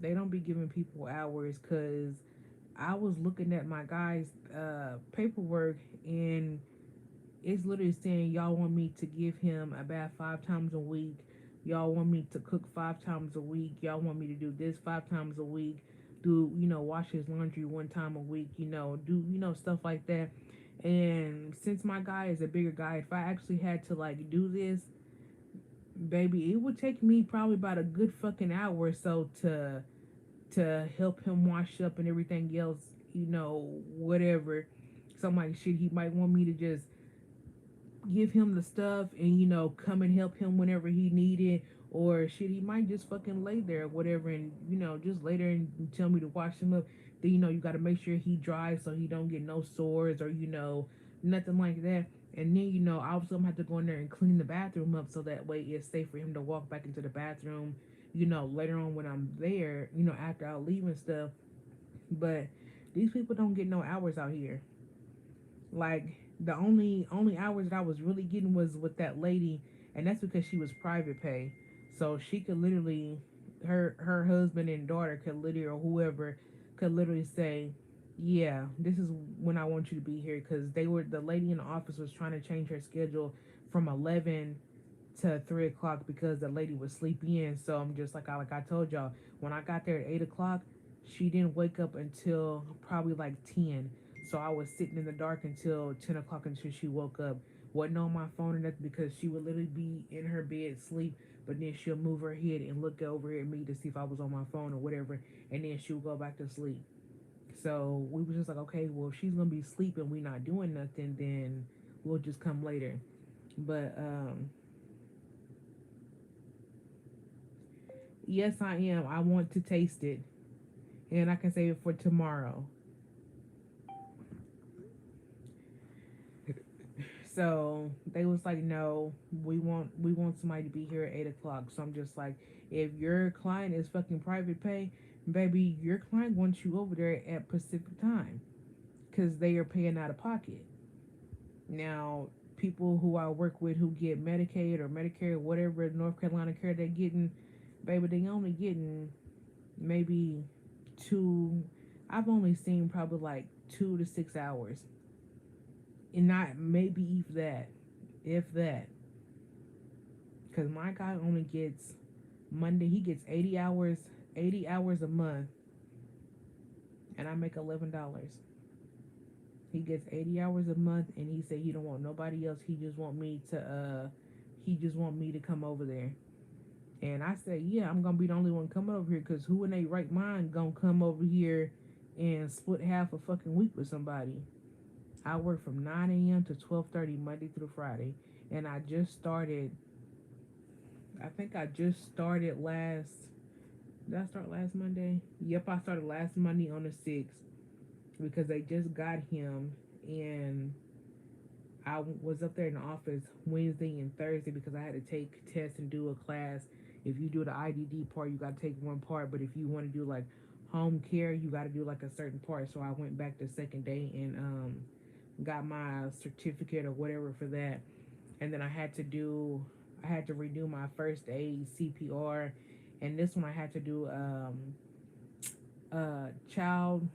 [SPEAKER 1] They don't be giving people hours because I was looking at my guy's paperwork, and it's literally saying y'all want me to give him a bath 5 times a week. Y'all want me to cook 5 times a week. Y'all want me to do this 5 times a week. Do wash his laundry 1 time a week. Do stuff like that. And since my guy is a bigger guy, if I actually had to like do this, baby, it would take me probably about a good fucking hour or so to help him wash up and everything else. Whatever. So I'm like, shit, he might want me to just give him the stuff and come and help him whenever he needed, or shit, he might just fucking lay there or whatever, and just lay there and tell me to wash him up. Then you got to make sure he dries so he don't get no sores or nothing like that. And then I was gonna have to go in there and clean the bathroom up so that way it's safe for him to walk back into the bathroom later on when I'm there, after I leave and stuff. But these people don't get no hours out here. Like the only hours that I was really getting was with that lady, and that's because she was private pay. So she could literally, her husband and daughter could literally, or whoever could literally say, yeah, this is when I want you to be here, because the lady in the office was trying to change her schedule from 11 to 3 o'clock because the lady was sleeping in. So I'm just like I told y'all, when I got there at 8 o'clock, she didn't wake up until probably like 10. So I was sitting in the dark until 10 o'clock until she woke up. Wasn't on my phone or nothing because she would literally be in her bed sleep, but then she'll move her head and look over at me to see if I was on my phone or whatever, and then she'll go back to sleep. So we was just like, okay, well, if she's gonna be sleeping, we not doing nothing, then we'll just come later. But yes, I am. I want to taste it, and I can save it for tomorrow. So they was like, no, we want somebody to be here at 8 o'clock. So I'm just like, if your client is fucking private pay, baby, your client wants you over there at Pacific time because they are paying out of pocket. Now, people who I work with who get Medicaid or Medicare or whatever North Carolina care they're getting, baby, they only getting maybe two. I've only seen probably like 2 to 6 hours, and not maybe if that, because my guy only gets Monday. He gets 80 hours, 80 hours a month, and I make $11. He gets 80 hours a month, and he said he don't want nobody else. He just want me to come over there. And I said, yeah, I'm gonna be the only one coming over here, because who in their right mind gonna come over here and split half a fucking week with somebody? I work from 9 a.m. to 12:30 Monday through Friday, and I just started. I think I just started last. Did I start last Monday? Yep, I started last Monday on the 6th because they just got him, and I was up there in the office Wednesday and Thursday because I had to take tests and do a class. If you do the IDD part, you got to take one part, but if you want to do like home care, you got to do like a certain part. So I went back the second day and got my certificate or whatever for that. And then I had to redo my first aid CPR, and this one I had to do child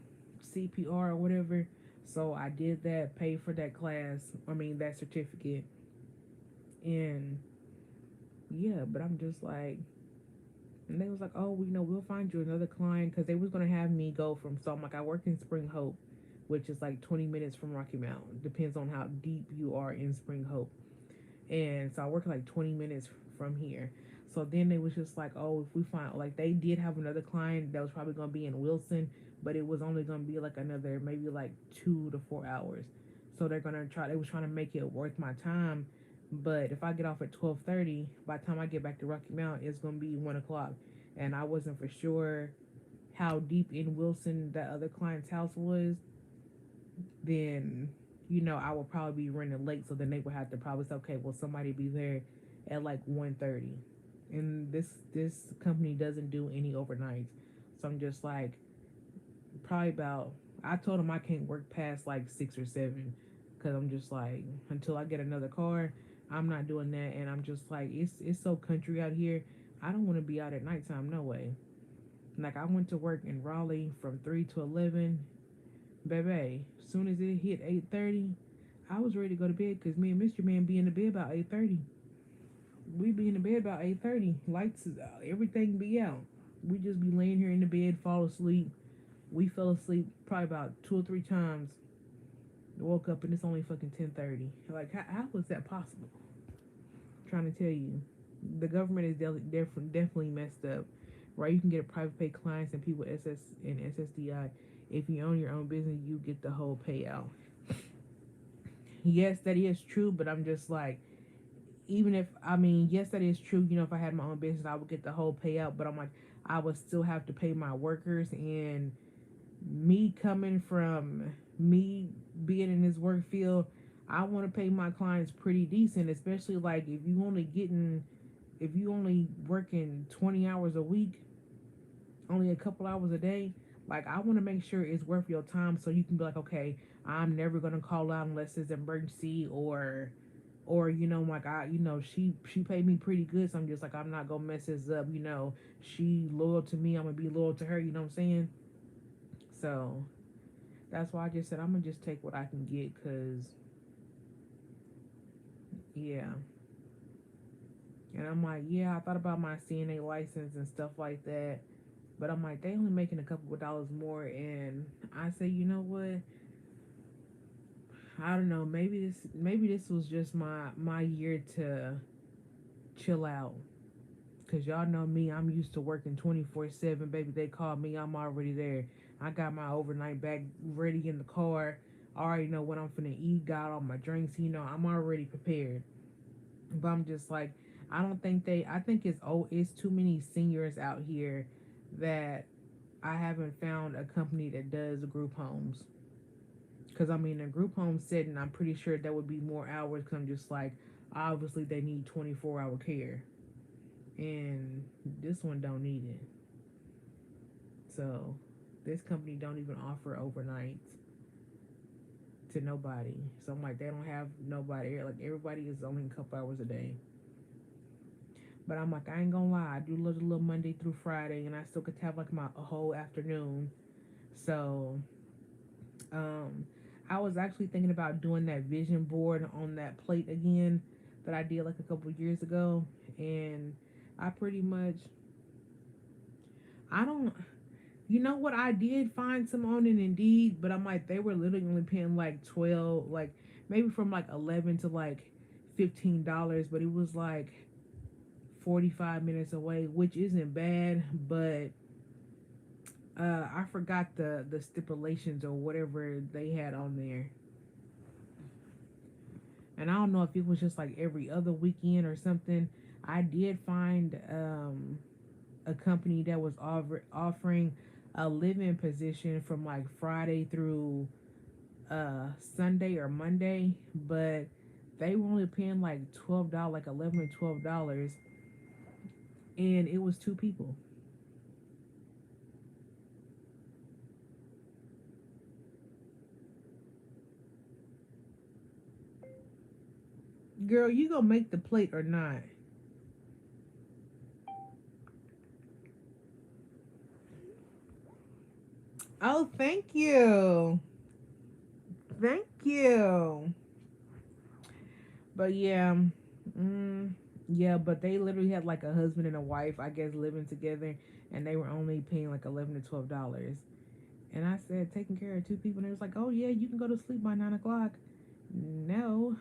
[SPEAKER 1] CPR or whatever. So I did that, paid for that class. I mean that certificate, and yeah. But I'm just like, and they was like, oh, we'll find you another client because they was gonna have me go from. So I'm like, I work in Spring Hope, which is like 20 minutes from Rocky Mountain. Depends on how deep you are in Spring Hope. And so I work like 20 minutes from here. So then they was just like, oh, if we find, like, they did have another client that was probably gonna be in Wilson, but it was only gonna be like another maybe like 2 to 4 hours. So they're gonna try. They was trying to make it worth my time. But if I get off at 12:30, by the time I get back to Rocky Mount, it's gonna be 1 o'clock, and I wasn't for sure how deep in Wilson that other client's house was. Then I would probably be running late, so then they would have to probably say, okay, well, somebody be there at like 1:30, and this company doesn't do any overnights, so I'm just like, probably about. I told them I can't work past like 6 or 7, because I'm just like, until I get another car, I'm not doing that, and I'm just like, it's so country out here. I don't want to be out at nighttime, no way. Like I went to work in Raleigh from 3 to 11. Baby, as soon as it hit 8:30, I was ready to go to bed because me and Mr. Man be in the bed about 8:30. We be in the bed about 8:30. Lights is out, everything be out. We just be laying here in the bed, fall asleep. We fell asleep probably about 2 or 3 times. Woke up and it's only fucking 10:30. Like how was that possible? I'm trying to tell you, the government is definitely messed up. Right, you can get a private pay clients and people SS and SSDI. If you own your own business, you get the whole payout. Yes, that is true, but I'm just like, even if, I mean, yes, that is true. If I had my own business, I would get the whole payout, but I'm like, I would still have to pay my workers. And me coming from me being in this work field, I want to pay my clients pretty decent, especially like if you only working 20 hours a week, only a couple hours a day. Like I want to make sure it's worth your time, so you can be like, okay, I'm never gonna call out unless it's an emergency, or like she paid me pretty good, so I'm just like, I'm not gonna mess this up. She loyal to me, I'm gonna be loyal to her. You know what I'm saying? So that's why I just said I'm gonna just take what I can get, cause yeah. And I'm like, yeah, I thought about my CNA license and stuff like that. But I'm like, they only making a couple of dollars more, and I say, you know what? I don't know. Maybe this was just my year to chill out. Cause y'all know me, I'm used to working 24/7. Baby, they call me, I'm already there. I got my overnight bag ready in the car. I already know what I'm finna eat. Got all my drinks. I'm already prepared. But I'm just like, I don't think I think it's too many seniors out here that I haven't found a company that does group homes. Because, I mean, a group home setting, I'm pretty sure that would be more hours. Because I'm just like, obviously, they need 24-hour care. And this one don't need it. So, this company don't even offer overnights to nobody. So, I'm like, they don't have nobody. Like, everybody is only a couple hours a day. But I'm like, I ain't gonna lie. I do love the little Monday through Friday. And I still could have, like, a whole afternoon. So, Um, I was actually thinking about doing that vision board on that plate again that I did like a couple years ago, and I pretty much I don't. You know what? I did find some on it Indeed, but I'm like, they were literally only paying like 12, like maybe from like 11 to like $15, but it was like 45 minutes away, which isn't bad, but I forgot the stipulations or whatever they had on there. And I don't know if it was just like every other weekend or something. I did find a company that was offering a living position from like Friday through Sunday or Monday, but they were only paying like $12, like 11 or $12, and it was two people. Girl, you gonna make the plate or not? Oh, thank you, thank you. But yeah, mm, yeah, but they literally had like a husband and a wife, I guess, living together, and they were only paying like $11 to $12. And I said, taking care of two people, and they was like, oh yeah, you can go to sleep by 9 o'clock. No,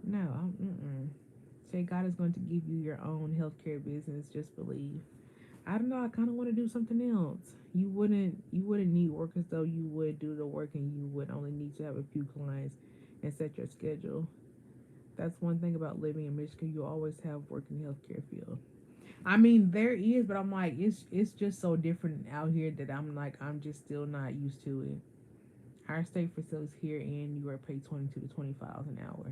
[SPEAKER 1] no, mm-mm. Say God is going to give you your own healthcare business. Just believe. I don't know. I kind of want to do something else. You wouldn't need workers though. You would do the work, and you would only need to have a few clients and set your schedule. That's one thing about living in Michigan. You always have work in the healthcare field. I mean, there is, but I'm like, it's just so different out here that I'm like, I'm just still not used to it. Our state facilities here, and you are paid 22 to 25 an hour.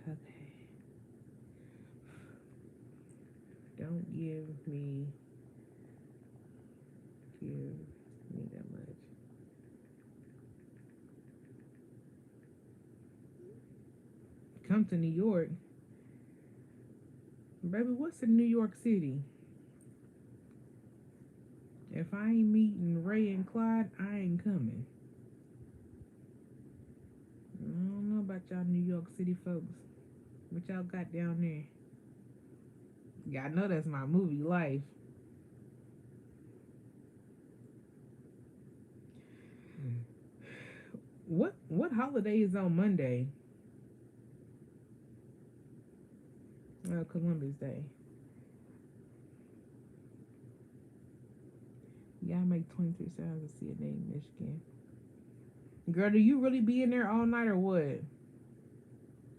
[SPEAKER 1] Okay, don't give me that much. Come to New York, baby. What's in New York City? If I ain't meeting Ray and Clyde, I ain't coming. I don't know about y'all New York City folks. What y'all got down there? Y'all know that's my movie life. What holiday is on Monday? Columbus Day. Y'all make 23 cents to see a day in Michigan. Girl, do you really be in there all night or what?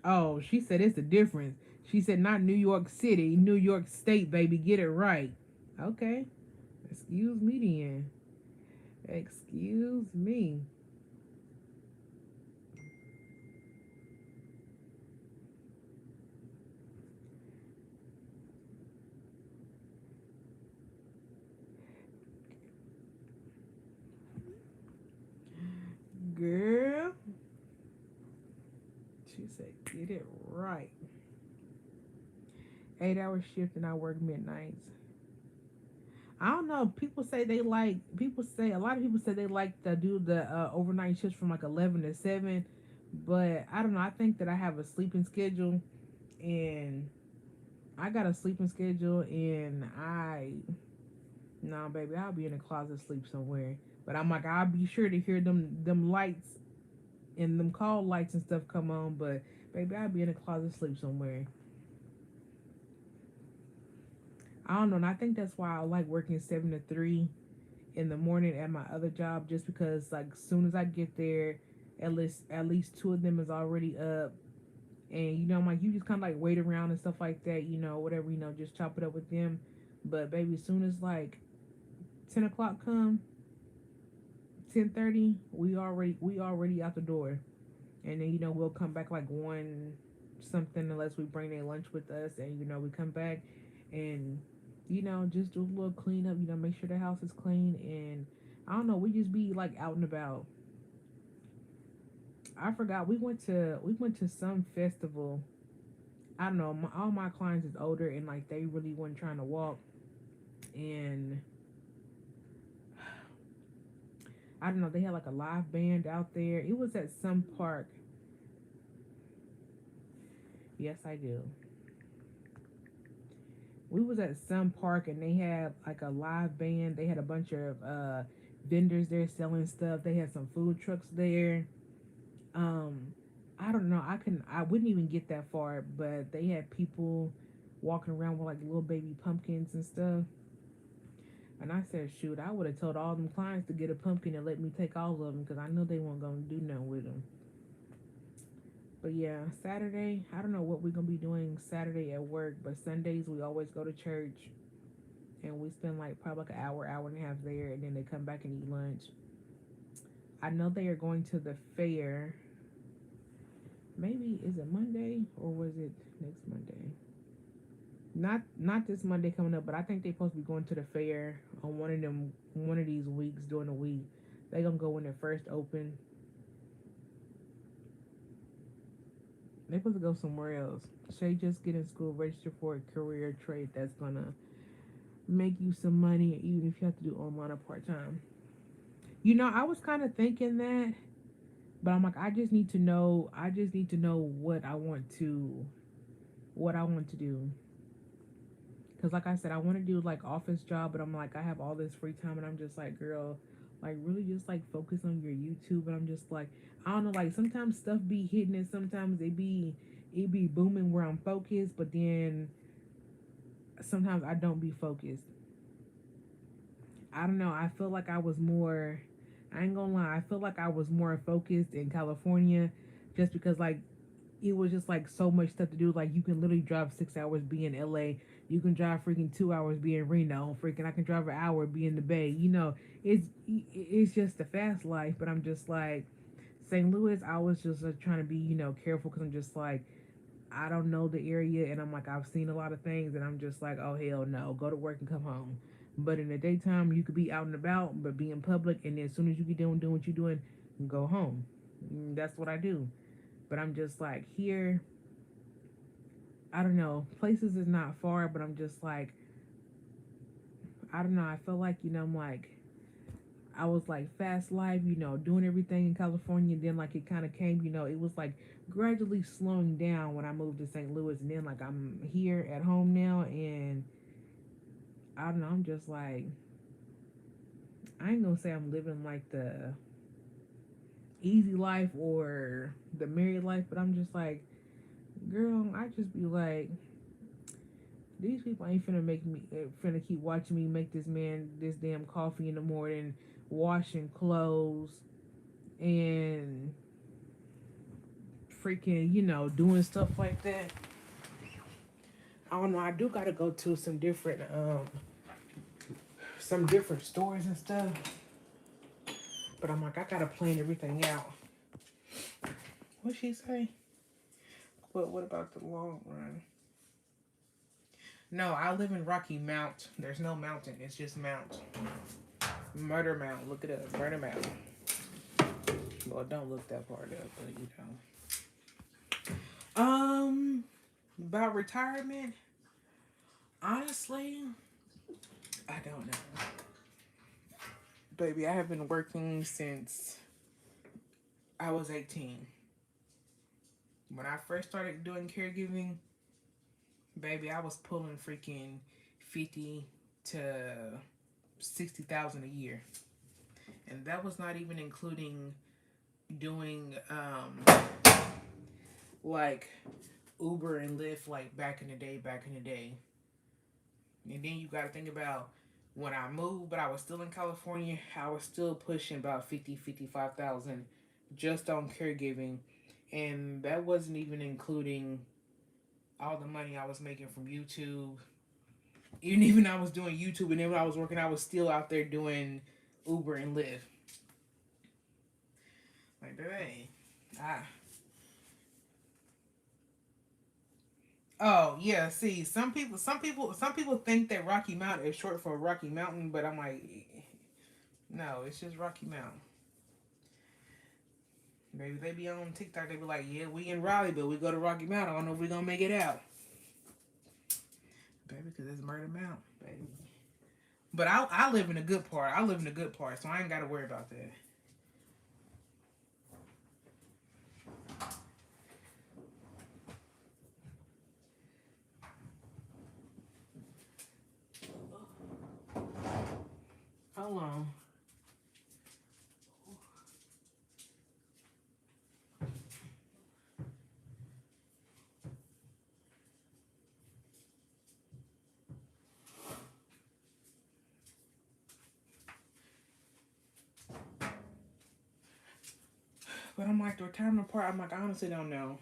[SPEAKER 1] Oh, she said it's a difference. She said not New York City, New York State, baby. Get it right. Okay. Excuse me then. Excuse me. Girl. She said get it right. 8 hour shift and I work midnights. I don't know. People say, a lot of people say they like to do the overnight shifts from like 11 to 7. But I don't know. I think that I have a sleeping schedule, and I got a sleeping schedule, and nah, baby, I'll be in the closet sleep somewhere. But I'm like, I'll be sure to hear them lights and them call lights and stuff come on. But baby, I'll be in the closet sleep somewhere. I don't know. And I think that's why I like working 7 to 3 in the morning at my other job, just because like as soon as I get there, at least two of them is already up, and I'm like, you just kind of like wait around and stuff like that, whatever, just chop it up with them. But baby, as soon as like 10 o'clock come, 10:30, we already out the door, and then we'll come back like one something unless we bring their lunch with us, and we come back and just do a little cleanup, make sure the house is clean, and I don't know, we just be like out and about. I forgot we went to some festival. I don't know. All my clients is older, and like they really weren't trying to walk. And I don't know. They had like a live band out there. It was at some park. Yes, I do. We was at some park, and they had like a live band. They had a bunch of vendors there selling stuff. They had some food trucks there. Um, I don't know. I wouldn't even get that far, but they had people walking around with like little baby pumpkins and stuff. And I said, shoot, I would have told all them clients to get a pumpkin and let me take all of them because I know they weren't going to do nothing with them. But yeah, Saturday, I don't know what we're going to be doing Saturday at work, but Sundays we always go to church and we spend like probably like an hour, hour and a half there, and then they come back and eat lunch. I know they are going to the fair. Maybe, is it Monday or was it next Monday? Not this Monday coming up, but I think they're supposed to be going to the fair on one of these weeks during the week. They gonna go when they first open. They supposed to go somewhere else. Shay just get in school, register for a career trade that's gonna make you some money, even if you have to do online or part time. You know, I was kind of thinking that, but I'm like, I just need to know. I just need to know what I want to do. Cause like I said, I want to do like office job, but I'm like, I have all this free time, and I'm just like, girl, like really just like focus on your YouTube. And I'm just like, I don't know, like sometimes stuff be hidden, and sometimes it be booming where I'm focused, but then sometimes I don't be focused. I don't know. I feel like I was more. I ain't gonna lie. I feel like I was more focused in California, just because like it was just like so much stuff to do. Like you can literally drive 6 hours, be in LA. You can drive freaking 2 hours, be in Reno. Freaking, I can drive an hour, be in the Bay. You know, it's just a fast life. But I'm just like St. Louis. I was just trying to be careful because I'm just like I don't know the area, and I'm like I've seen a lot of things, and I'm just like oh hell no, go to work and come home. But in the daytime, you could be out and about, but be in public, and then as soon as you get done doing what you're doing, go home. That's what I do. But I'm just like here, I don't know. Places is not far, but I'm just like, I don't know. I feel like, I'm like, I was like fast life, doing everything in California. Then like it kind of came, it was like gradually slowing down when I moved to St. Louis. And then like I'm here at home now. And I don't know. I'm just like, I ain't gonna say I'm living like the easy life or the married life, but I'm just like, girl, I just be like, these people ain't finna make me finna keep watching me make this man this damn coffee in the morning, washing clothes, and freaking doing stuff like that. I don't know. I do gotta go to some different stores and stuff, but I'm like I gotta plan everything out. What she say? But what about the long run? No, I live in Rocky Mount. There's no mountain. It's just Mount. Murder Mount. Look it up. Murder Mount. Well, don't look that part up, but about retirement, honestly, I don't know. Baby, I have been working since I was 18. When I first started doing caregiving, baby, I was pulling freaking 50 to 60,000 a year. And that was not even including doing like Uber and Lyft like back in the day. And then you got to think about when I moved, but I was still in California, I was still pushing about 55,000 just on caregiving. And that wasn't even including all the money I was making from YouTube. Even I was doing YouTube, and then when I was working, I was still out there doing Uber and Lyft. Like, baby, ah. Oh yeah, see, some people think that Rocky Mountain is short for Rocky Mountain, but I'm like, no, it's just Rocky Mountain. Maybe they be on TikTok, they be like, yeah, we in Raleigh, but we go to Rocky Mountain. I don't know if we gonna make it out, baby, because it's Murder Mountain, baby. But I live in a good part. I live in a good part, so I ain't got to worry about that. Hold on. But I'm like, the retirement part, I'm like, I honestly don't know.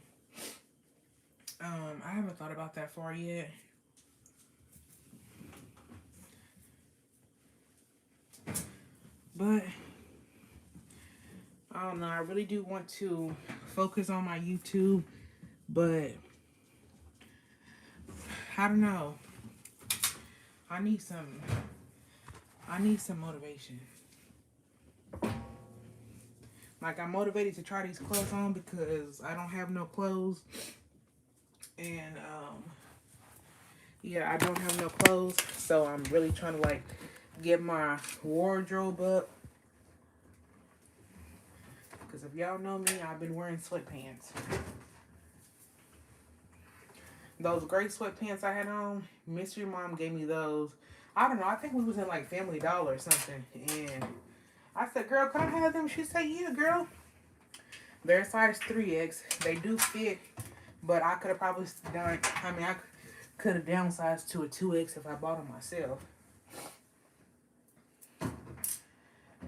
[SPEAKER 1] I haven't thought about that far yet. But I don't know. I really do want to focus on my YouTube, but I don't know. I need some motivation. Like, I'm motivated to try these clothes on because I don't have no clothes. And yeah, I don't have no clothes, so I'm really trying to like get my wardrobe up. Because if y'all know me, I've been wearing sweatpants. Those gray sweatpants I had on, Mystery Mom gave me those. I don't know, I think we was in like Family Dollar or something. And I said, girl, can I have them? She said, yeah, girl. They're size 3X. They do fit, but I could have probably done, I mean, I could have downsized to a 2X if I bought them myself.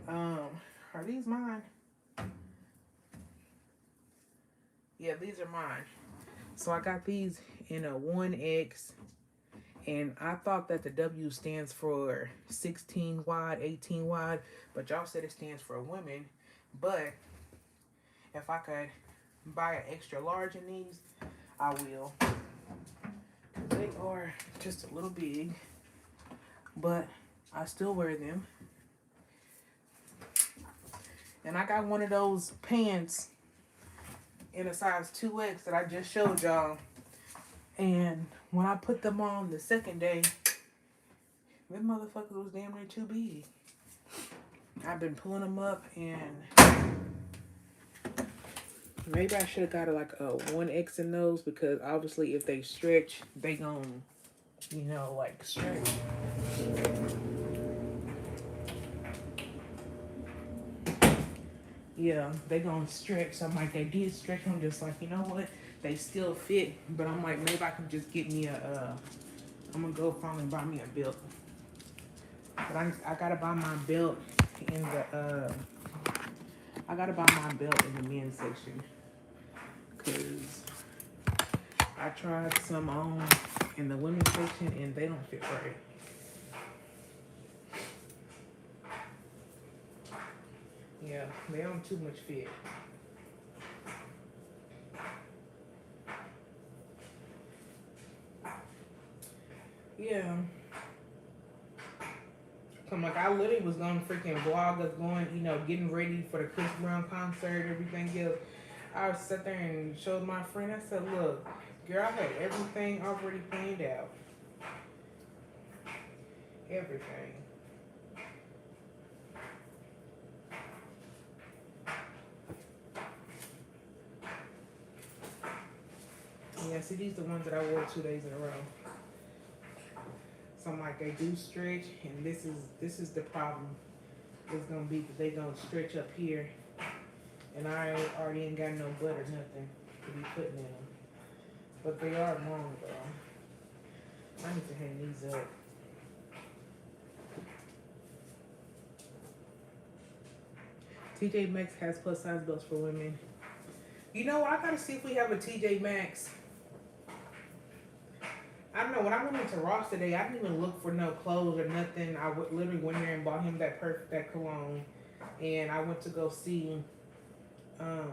[SPEAKER 1] Are these mine? Yeah, these are mine. So I got these in a 1X, and I thought that the W stands for 16 wide, 18 wide, but y'all said it stands for women. But if I could buy an extra large in these, I will. They are just a little big, but I still wear them. And I got one of those pants in a size 2X that I just showed y'all. And when I put them on the second day, them motherfuckers was damn near too big. I've been pulling them up, and maybe I should have got like a 1X in those, because obviously if they stretch, they gon', you know, like stretch. Yeah, they gonna stretch. So I'm like, they did stretch. I'm just like, you know what? They still fit, but I'm like, maybe I can just get me a, I'm gonna go finally buy me a belt. But I gotta buy my belt in the, I gotta buy my belt in the men's section. Cause I tried some on in the women's section and they don't fit right. Yeah, they don't too much fit. Yeah. I'm like, I literally was gonna freaking vlog us going, you know, getting ready for the Chris Brown concert, everything else. I was sat there and showed my friend. I said, look, girl, I had everything already planned out. Everything. Yeah, see, these are the ones that I wore 2 days in a row. So I'm like, they do stretch, and this is the problem. It's gonna be that they gonna stretch up here, and I already ain't got no butt or nothing to be putting in them. But they are long though. I need to hang these up. TJ Maxx has plus size belts for women. You know what? I gotta see if we have a TJ Maxx. I don't know. When I went into Ross today, I didn't even look for no clothes or nothing. I literally went there and bought him that cologne, and I went to go see. I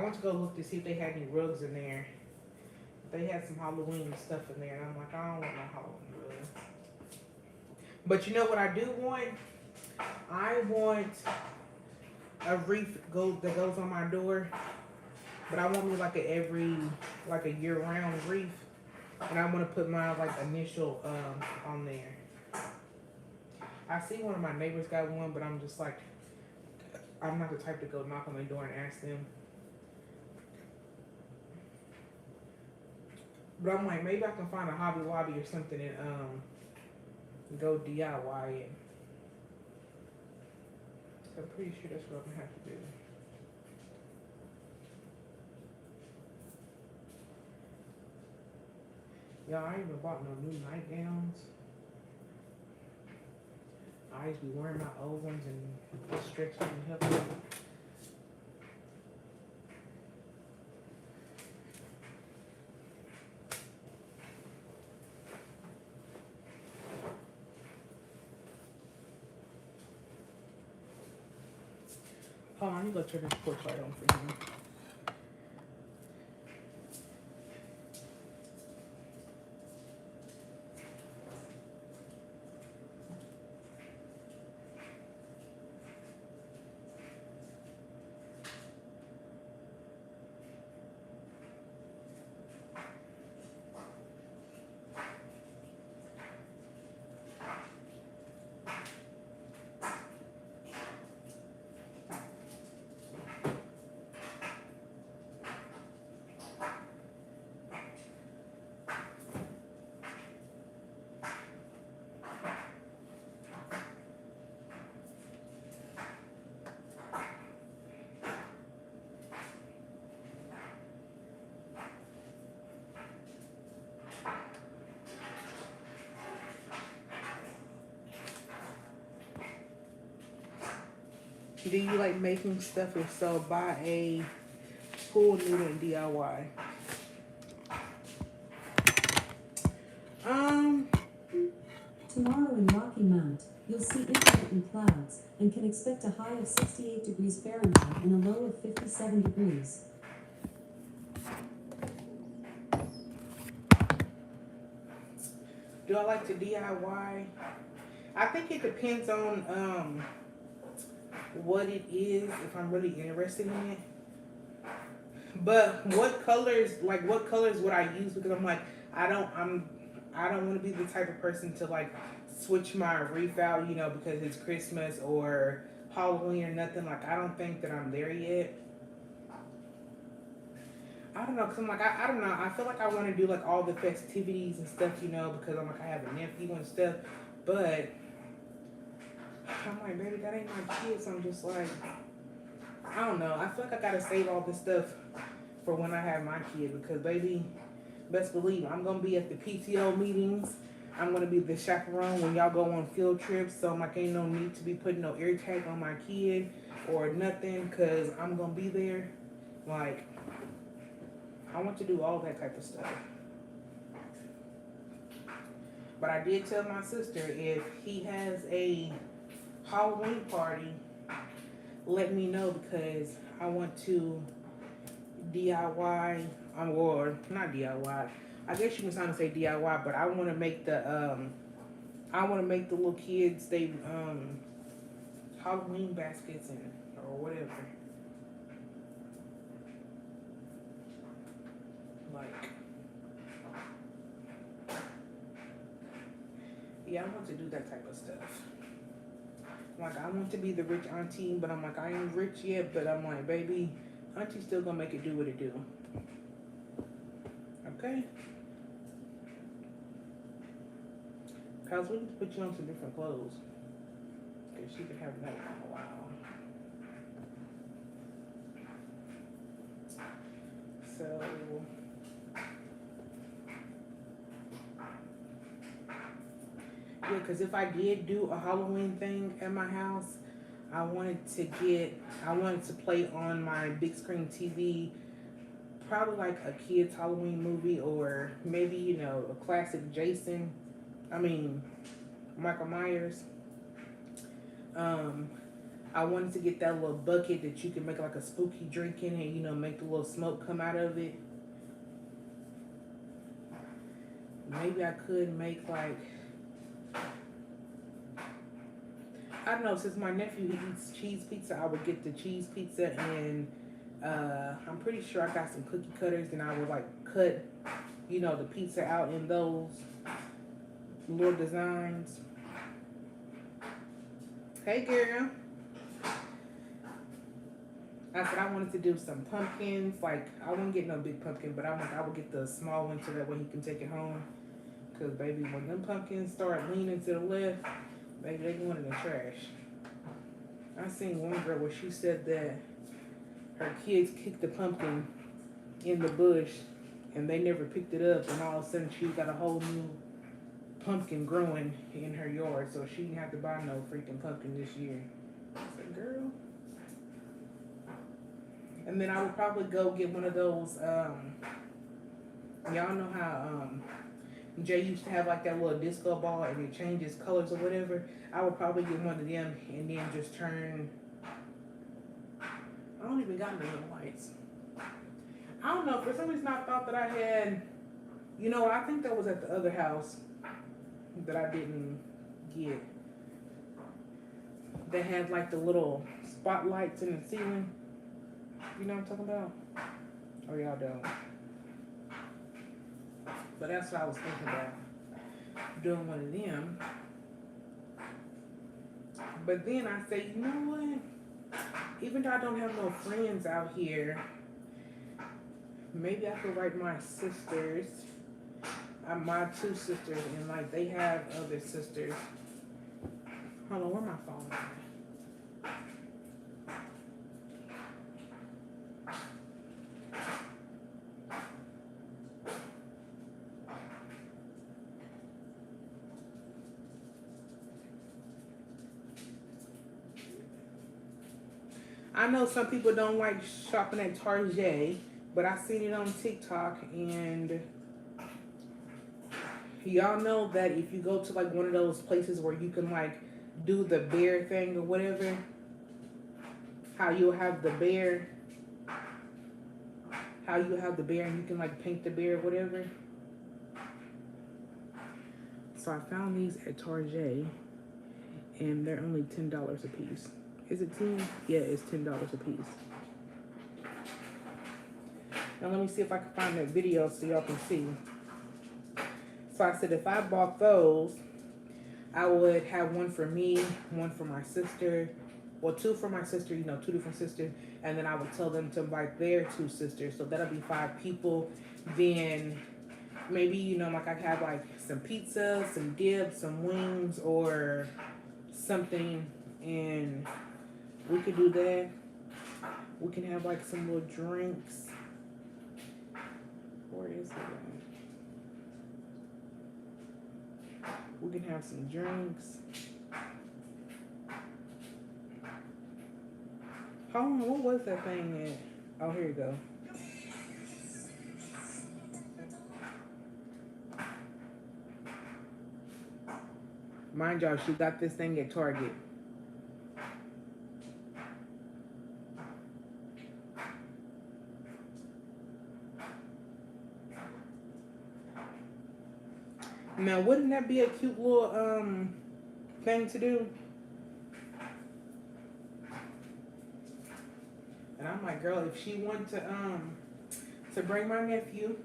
[SPEAKER 1] went to go look to see if they had any rugs in there. They had some Halloween stuff in there, and I'm like, I don't want no Halloween rugs. But you know what I do want? I want a wreath that goes on my door, but I want me like a year-round wreath, and I want to put my like initial on there. I see one of my neighbors got one, but I'm just like, I'm not the type to go knock on their door and ask them. But I'm like, maybe I can find a Hobby Lobby or something and go DIY it. So I'm pretty sure that's what I'm gonna have to do. Y'all, I ain't even bought no new nightgowns. I used to be wearing my old ones and just stretching and helping. Hold on, let me go turn this porch light on for you. Do you like making stuff? If so, buy a pool noodle and DIY.
[SPEAKER 2] Tomorrow in Rocky Mount, you'll see intermittent clouds and can expect a high of 68 degrees Fahrenheit and a low of 57 degrees.
[SPEAKER 1] Do I like to DIY? I think it depends on what it is, if I'm really interested in it. But what colors would I use? Because I'm like, I don't want to be the type of person to like switch my wreath out, you know, because it's Christmas or Halloween or nothing. Like, I don't think that I'm there yet. I don't know, because I'm like, I don't know. I feel like I want to do like all the festivities and stuff, you know, because I'm like, I have a nephew and stuff. But I'm like, baby, that ain't my kids. So I'm just like, I don't know. I feel like I got to save all this stuff for when I have my kid, because baby, best believe I'm going to be at the PTO meetings. I'm going to be the chaperone when y'all go on field trips. So I'm like, ain't no need to be putting no air tag on my kid or nothing, because I'm going to be there. Like, I want to do all that type of stuff. But I did tell my sister, if he has a Halloween party, let me know, because I want to DIY, or not DIY. I guess you can kind of say DIY, but I want to make the little kids they Halloween baskets and or whatever. Like, yeah, I want to do that type of stuff. Like, I want to be the rich auntie, but I'm like, I ain't rich yet, but I'm like, baby, auntie's still gonna make it do what it do. Okay? Cause we need to put you on some different clothes. Because she can have that for a while. So, yeah, because if I did do a Halloween thing at my house, I wanted to play on my big screen TV, probably like a kid's Halloween movie, or maybe, you know, a classic Michael Myers. I wanted to get that little bucket that you can make like a spooky drink in and, you know, make the little smoke come out of it. Maybe I could make like, I don't know, since my nephew eats cheese pizza, I would get the cheese pizza, and I'm pretty sure I got some cookie cutters, and I would like cut, you know, the pizza out in those little designs. Hey girl. I said I wanted to do some pumpkins. Like, I wouldn't get no big pumpkin, but I'm like, I would get the small one so that way he can take it home. Because, baby, when them pumpkins start leaning to the left, baby, they going in the trash. I seen one girl where she said that her kids kicked the pumpkin in the bush and they never picked it up, and all of a sudden she got a whole new pumpkin growing in her yard, so she didn't have to buy no freaking pumpkin this year. I said, girl. And then I would probably go get one of those, y'all know how Jay used to have like that little disco ball and it changes colors or whatever. I would probably get one of them and then just turn I don't even got any lights. I don't know. For some reason, I thought that I had. You know, I think that was at the other house that I didn't get. They had like the little spotlights in the ceiling. You know what I'm talking about? Or y'all don't? But that's what I was thinking about. Doing one of them. But then I say, you know what? Even though I don't have no friends out here, maybe I could write my sisters, my two sisters, and like they have other sisters. Hold on, where my phone at? I know some people don't like shopping at Target, but I seen it on TikTok, and y'all know that if you go to like one of those places where you can like do the bear thing or whatever, how you'll have the bear, and you can like paint the bear or whatever. So I found these at Target, and they're only $10 a piece. Is it 10? Yeah, it's $10 a piece. Now let me see if I can find that video so y'all can see. So I said if I bought those, I would have one for me, one for my sister, well, two for my sister, you know, two different sisters, and then I would tell them to invite their two sisters. So that'll be 5 people. Then maybe, you know, like I have like some pizza, some dip, some wings, or something, and we could do that. We can have like some little drinks. Where is it? We can have some drinks. Hold on, what was that thing at? Oh, here you go. Mind y'all, she got this thing at Target. Now, wouldn't that be a cute little thing to do? And I'm like, girl, if she wanted to bring my nephew,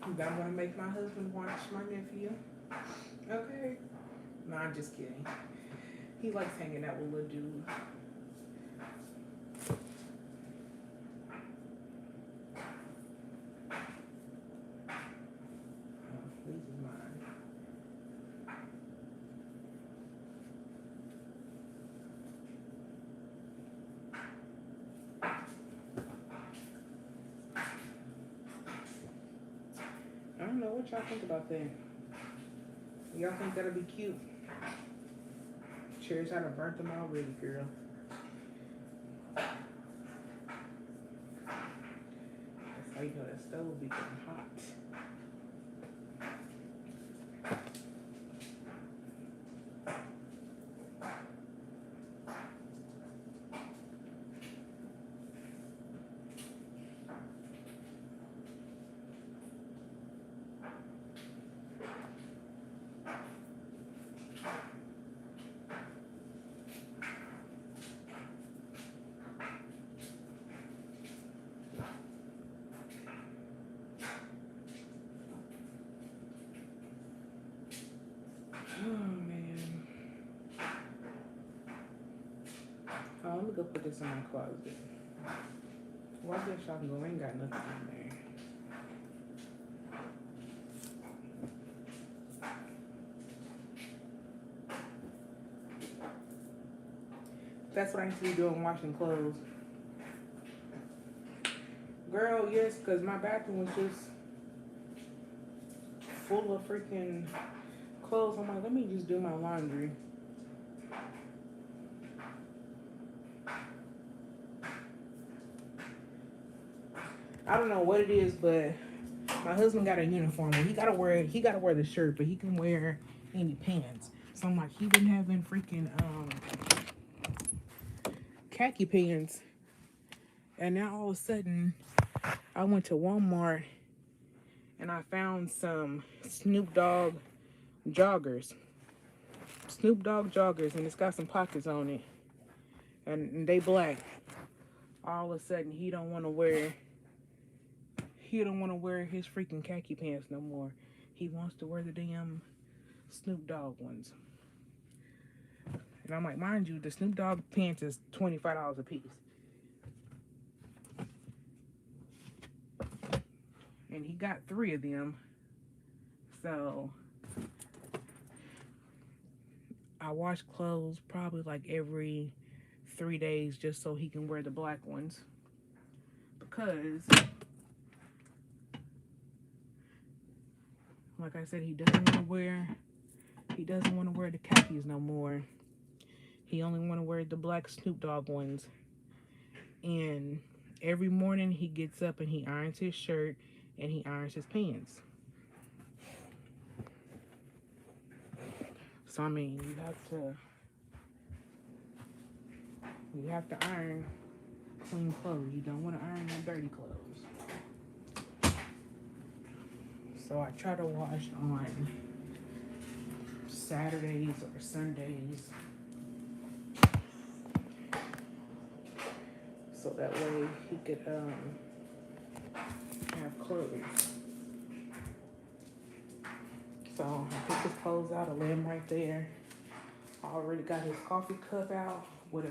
[SPEAKER 1] I'm gonna make my husband watch my nephew. Okay. No, I'm just kidding. He likes hanging out with little dudes. I don't know what y'all think about that. Y'all think that'll be cute? Cherries, I'd have burnt them already, girl. That's how you know that stove will be getting hot. Oh, man. Oh, let me go put this in my closet. Well, I guess y'all can go. I ain't got nothing in there. That's what I need to be doing, washing clothes. Girl, yes, because my bathroom was just full of freaking clothes. I'm like, let me just do my laundry. I don't know what it is, but my husband got a uniform. He gotta wear the shirt, but he can wear any pants. So I'm like, he been having freaking khaki pants And now all of a sudden, I went to Walmart and I found some Snoop Dogg joggers. Snoop Dogg joggers, and it's got some pockets on it. And they black. All of a sudden, he don't want to wear his freaking khaki pants no more. He wants to wear the damn Snoop Dogg ones. And I'm like, mind you, the Snoop Dogg pants is $25 a piece. And he got 3 of them. So I wash clothes probably like every 3 days just so he can wear the black ones. Because, like I said, he doesn't want to wear the khakis no more. He only want to wear the black Snoop Dogg ones. And every morning he gets up and he irons his shirt and he irons his pants. So I mean, you have to iron clean clothes. You don't want to iron no dirty clothes. So I try to wash on Saturdays or Sundays. So that way he could have clothes. So I pick his clothes out, I lay him right there. I already got his coffee cup out with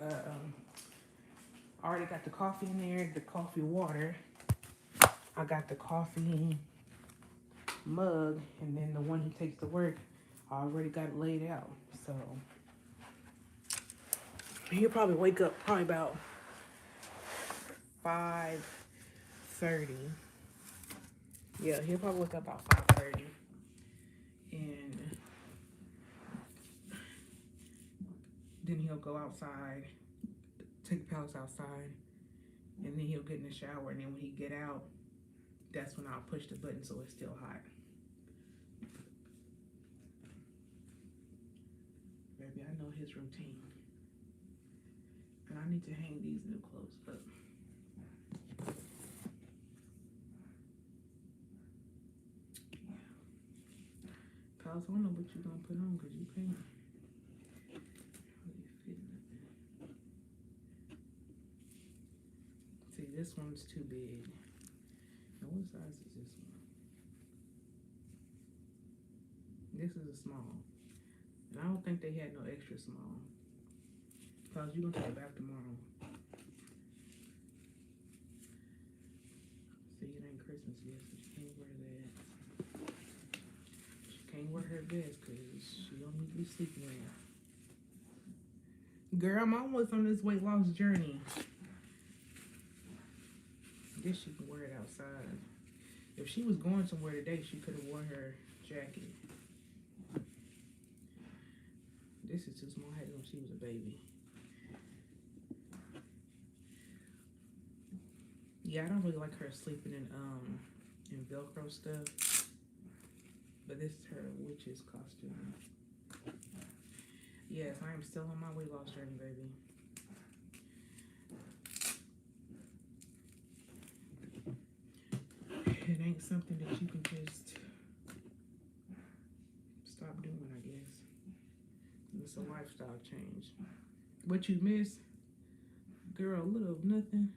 [SPEAKER 1] I already got the coffee in there, the coffee water. I got the coffee mug, and then the one he takes to work, I already got it laid out. So he'll probably wake up probably about 5:30. Yeah, he'll probably wake up about 5:30. And then he'll go outside, take the pellets outside, and then he'll get in the shower. And then when he get out, that's when I'll push the button so it's still hot. Baby, I know his routine. And I need to hang these new clothes up. Yeah. Pals, I don't know what you're gonna put on because you can't really fit nothing. See, this one's too big. Now, what size is this one? This is a small. And I don't think they had no extra small. Cause you're gonna take it back tomorrow. See, it ain't Christmas yet, so she can't wear that. She can't wear her vest because she don't need to be sleeping in. Girl, I'm almost on this weight loss journey. I guess she can wear it outside. If she was going somewhere today, she could have worn her jacket. This is too small. I had it when she was a baby. Yeah, I don't really like her sleeping in Velcro stuff. But this is her witch's costume. Yes, I am still on my weight loss journey, baby. It ain't something that you can just stop doing, I guess. It's a lifestyle change. What you miss? Girl, a little of nothing.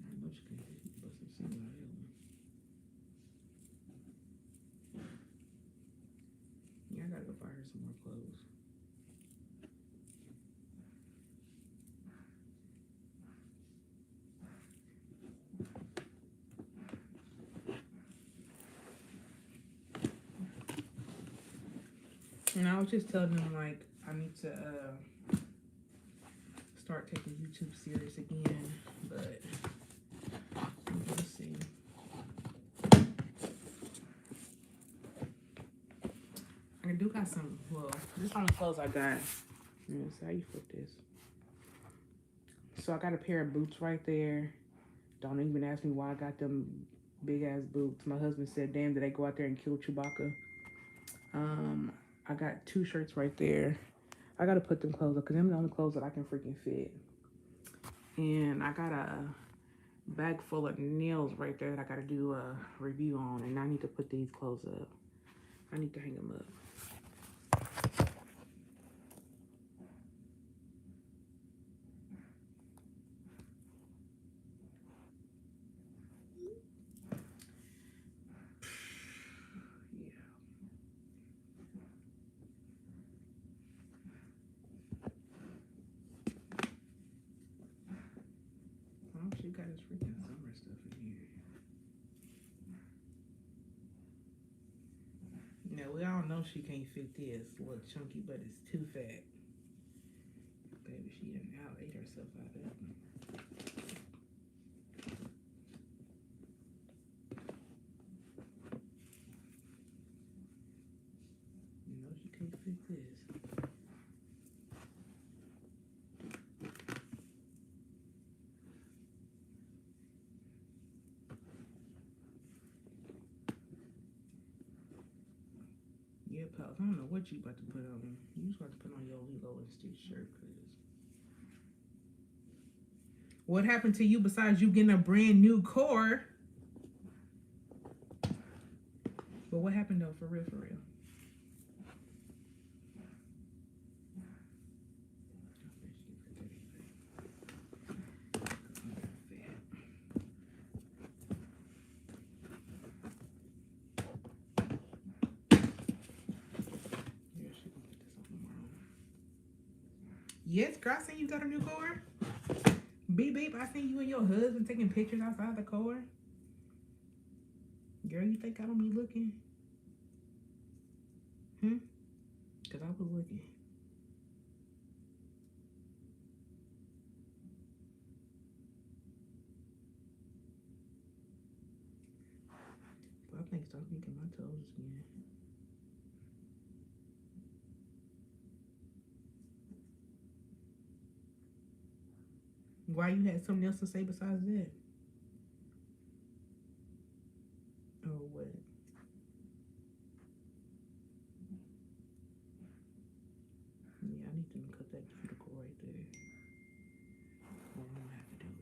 [SPEAKER 1] I know she can bust some seam out of that one. Yeah, I gotta go buy her some more clothes. And I was just telling them, like, I need to start taking YouTube serious again, but let's see. I do got some, well, this is all the clothes I got. Let's see how you flip this. So I got a pair of boots right there. Don't even ask me why I got them big ass boots. My husband said, damn, did they go out there and kill Chewbacca? I got 2 shirts right there. I gotta put them clothes up because them the only clothes that I can freaking fit. And I got a bag full of nails right there that I gotta do a review on. And I need to put these clothes up. I need to hang them up. Oh, she got his freaking summer stuff in here. Now, we all know she can't fit this. It's a little chunky, but it's too fat. Baby, she done ate herself out of it. You know she can't fit this. Yeah, pals, I don't know what you about to put on. You just about to put on your Lilo and Stitch shirt, cause what happened to you besides you getting a brand new core? But what happened though, for real, for real? Yes, girl, I seen you got a new car. Beep, beep, I seen you and your husband taking pictures outside the car. Girl, you think I don't be looking? Because I was looking. But I think start thinking my toes again. Why you had something else to say besides that? Oh, what? Yeah, I need them to cut that cuticle right there. Or I'm gonna have to do it.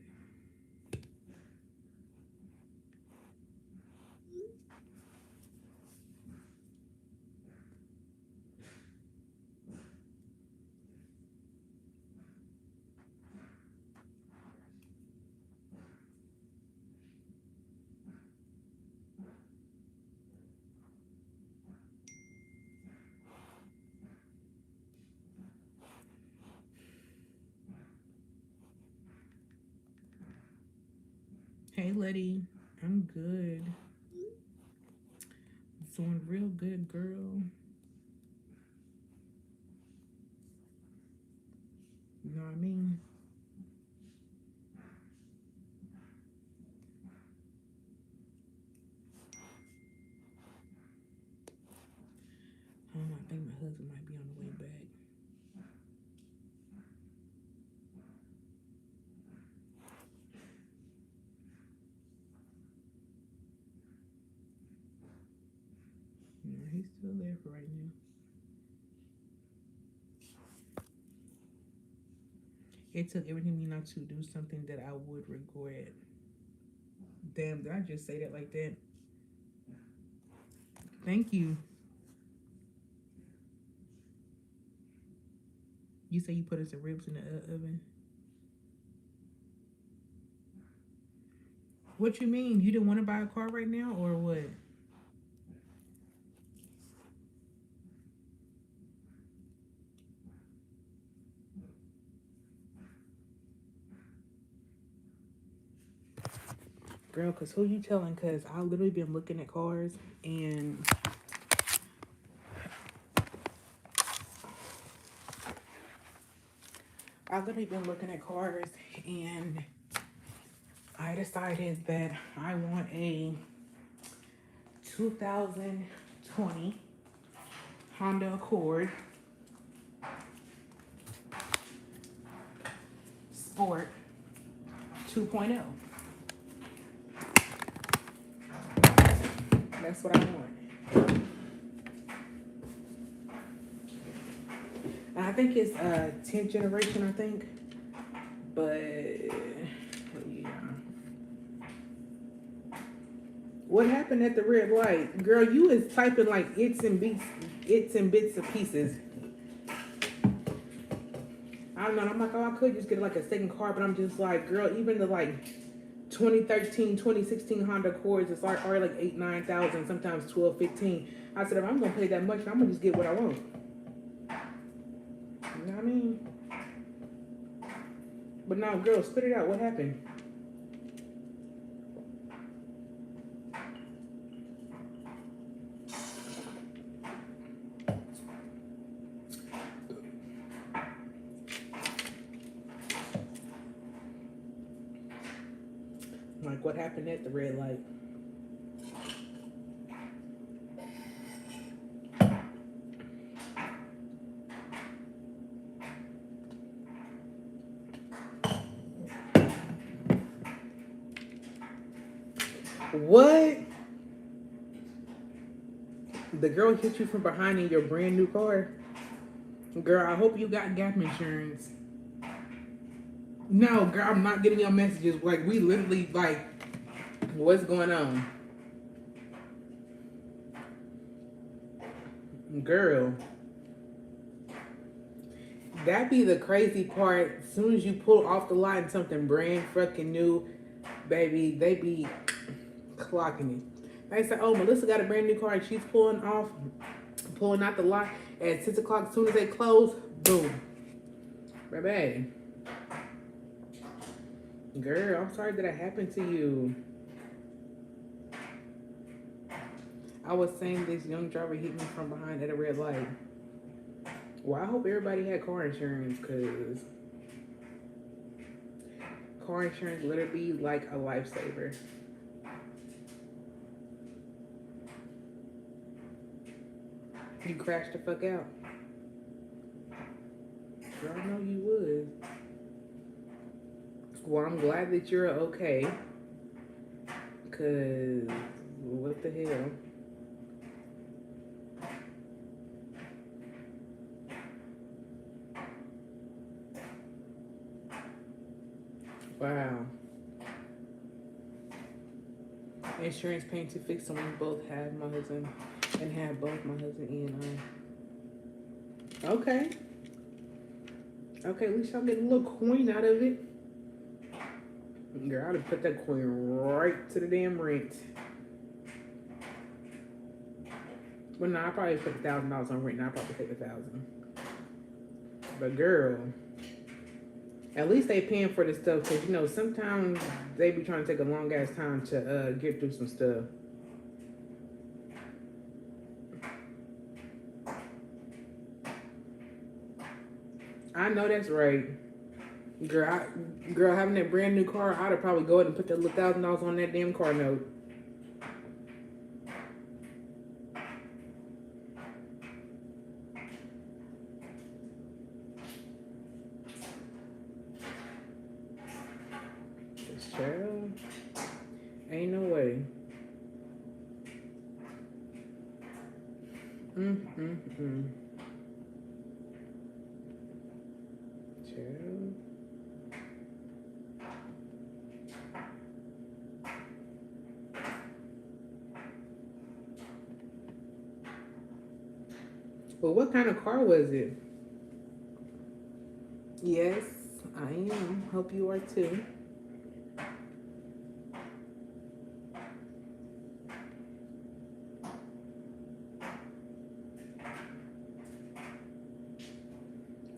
[SPEAKER 1] Hey, Letty. I'm good. Doing real good, girl. You know what I mean? I don't know, I think my husband might be on the way back. Yeah, he's still there for right now. It took everything me not to do something that I would regret. Damn, did I just say that like that? Thank you. You say you put us some ribs in the oven? What you mean? You didn't want to buy a car right now, or what? Girl, because who you telling? Because I literally been looking at cars, and I decided that I want a 2020 Honda Accord Sport 2.0. That's what I want. I think it's 10th generation, I think. But yeah. What happened at the red light? Girl, you is typing like its and bits and pieces. I don't know. I'm like, oh, I could just get like a second car, but I'm just like, girl, even the like 2013, 2016 Honda Accords, it's like already like 8, 9,000, sometimes 12, 15. I said, if I'm gonna pay that much, I'm gonna just get what I want. You know what I mean? But no, girl, spit it out. What happened? Like, what happened at the red light? What? The girl hit you from behind in your brand new car? Girl, I hope you got gap insurance. No, girl, I'm not getting your messages. Like, we literally, like, what's going on? Girl. That be the crazy part. As soon as you pull off the lot and something brand fucking new, baby, they be clocking it. They say, oh, Melissa got a brand new car and she's pulling out the lot at 6 o'clock. As soon as they close, boom. Baby. Girl, I'm sorry that it happened to you. I was saying this young driver hit me from behind at a red light. Well, I hope everybody had car insurance, because car insurance literally be like a lifesaver. You crashed the fuck out. Girl, I know you would. Well, I'm glad that you're okay. Because what the hell? Wow. Insurance paying to fix someone both had my husband and had both my husband and I. Okay. Okay, at least y'all getting a little coin out of it. Girl, I'd have put that coin right to the damn rent. Well, no, I probably put $1,000 on rent, and I probably take $1,000. But girl, at least they paying for this stuff, because you know sometimes they be trying to take a long ass time to get through some stuff. I know that's right. Girl, having that brand new car, I'd have probably go ahead and put that little $1,000 on that damn car note. Child, ain't no way. Child. Well, what kind of car was it? Yes, I am. Hope you are too.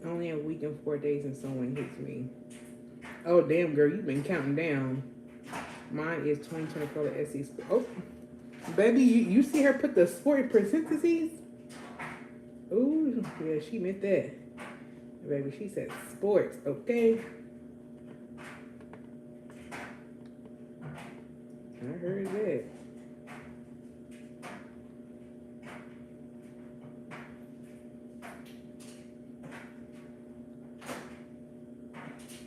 [SPEAKER 1] Only a week and 4 days and someone hits me. Oh, damn, girl, you've been counting down. Mine is 2024 SE. Oh, baby, you see her put the sport in parentheses? Ooh, yeah, she meant that. Baby, she said sports, okay? I heard that.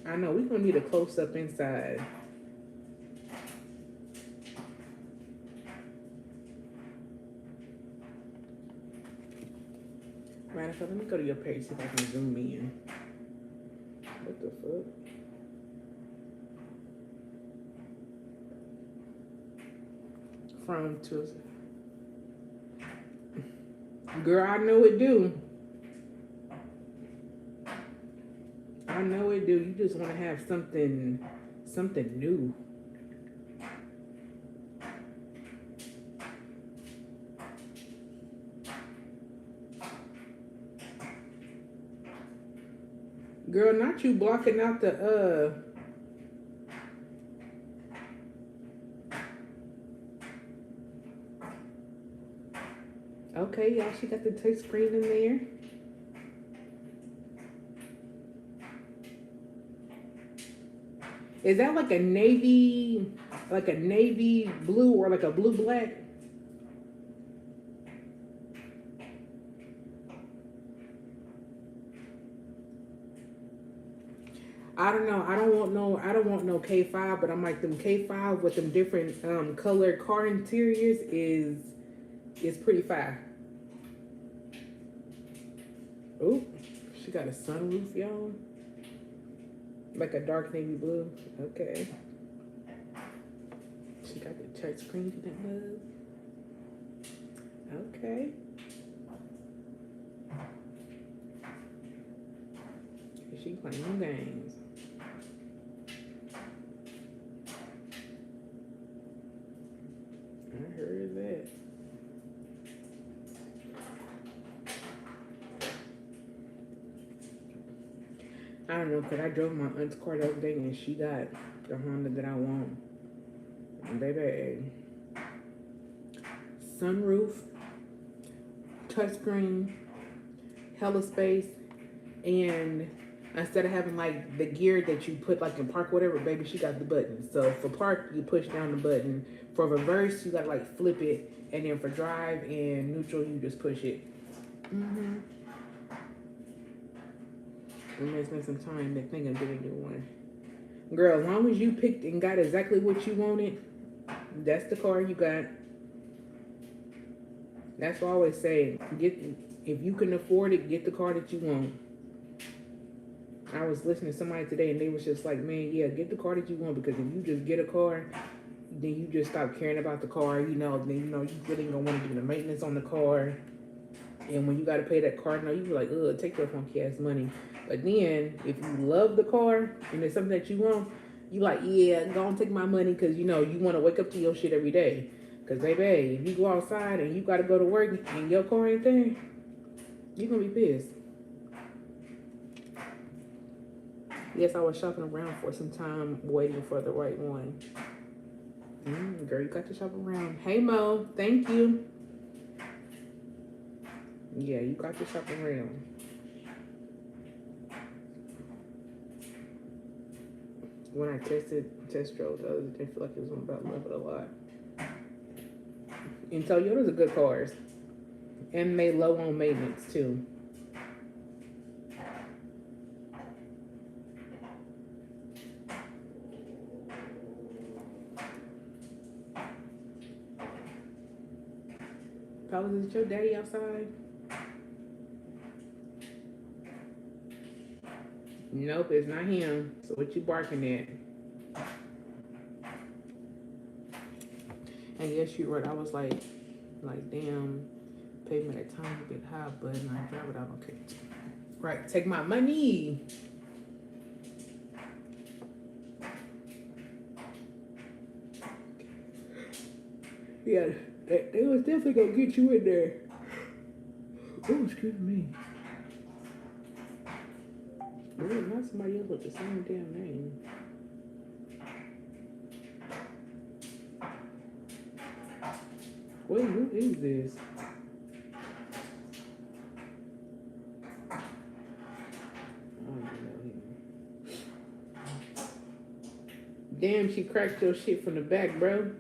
[SPEAKER 1] I know, we're going to need a close-up inside. Matter of fact, let me go to your page, see if I can zoom in. What the fuck? From to... Girl, I know it do. I know it do. You just want to have something new. Girl, not you blocking out the Okay, y'all, she got the touch screen in there. Is that like a navy blue or like a blue black? I don't know. I don't want no K5, but I'm like them K5 with them different color car interiors is pretty fire. Oh, she got a sunroof, y'all. Like a dark navy blue. Okay. She got the touch screen to that love. Okay. She playing them games. I heard that. I don't know, because I drove my aunt's car the other day and she got the Honda that I want. And baby, sunroof, touchscreen, hella space, and instead of having like the gear that you put like in park or whatever, baby, she got the button. So for park, you push down the button. For reverse, you gotta like flip it. And then for drive and neutral, you just push it. Mm-hmm. I'm gonna spend some time to think of getting a new one. Girl, as long as you picked and got exactly what you wanted, that's the car you got. That's what I always say. If you can afford it, get the car that you want. I was listening to somebody today and they was just like, man, yeah, get the car that you want, because if you just get a car, then you just stop caring about the car, then you really don't want to do the maintenance on the car. And when you got to pay that car, you be like, ugh, take that funky ass money. But then if you love the car and it's something that you want, you like, yeah, go and take my money, because you want to wake up to your shit every day. Because baby, if you go outside and you got to go to work and your car ain't there, you're going to be pissed. Yes, I was shopping around for some time waiting for the right one. Girl, you got to shop around. Hey, Mo, thank you. Yeah, you got to shop around. When I test drove the other day, I feel like it was about to love it a lot. And Toyotas are good cars. And they low on maintenance, too. Paula, is your daddy outside? Nope, it's not him. So what you barking at? And yes, you're right. I was like, damn, payment a tiny bit high, but I drive it out. Okay. Right, take my money. Yeah, they was definitely gonna get you in there. Oh, excuse me. Really, not somebody else with the same damn name. Wait, who is this? I don't know him. Damn, she cracked your shit from the back, bro.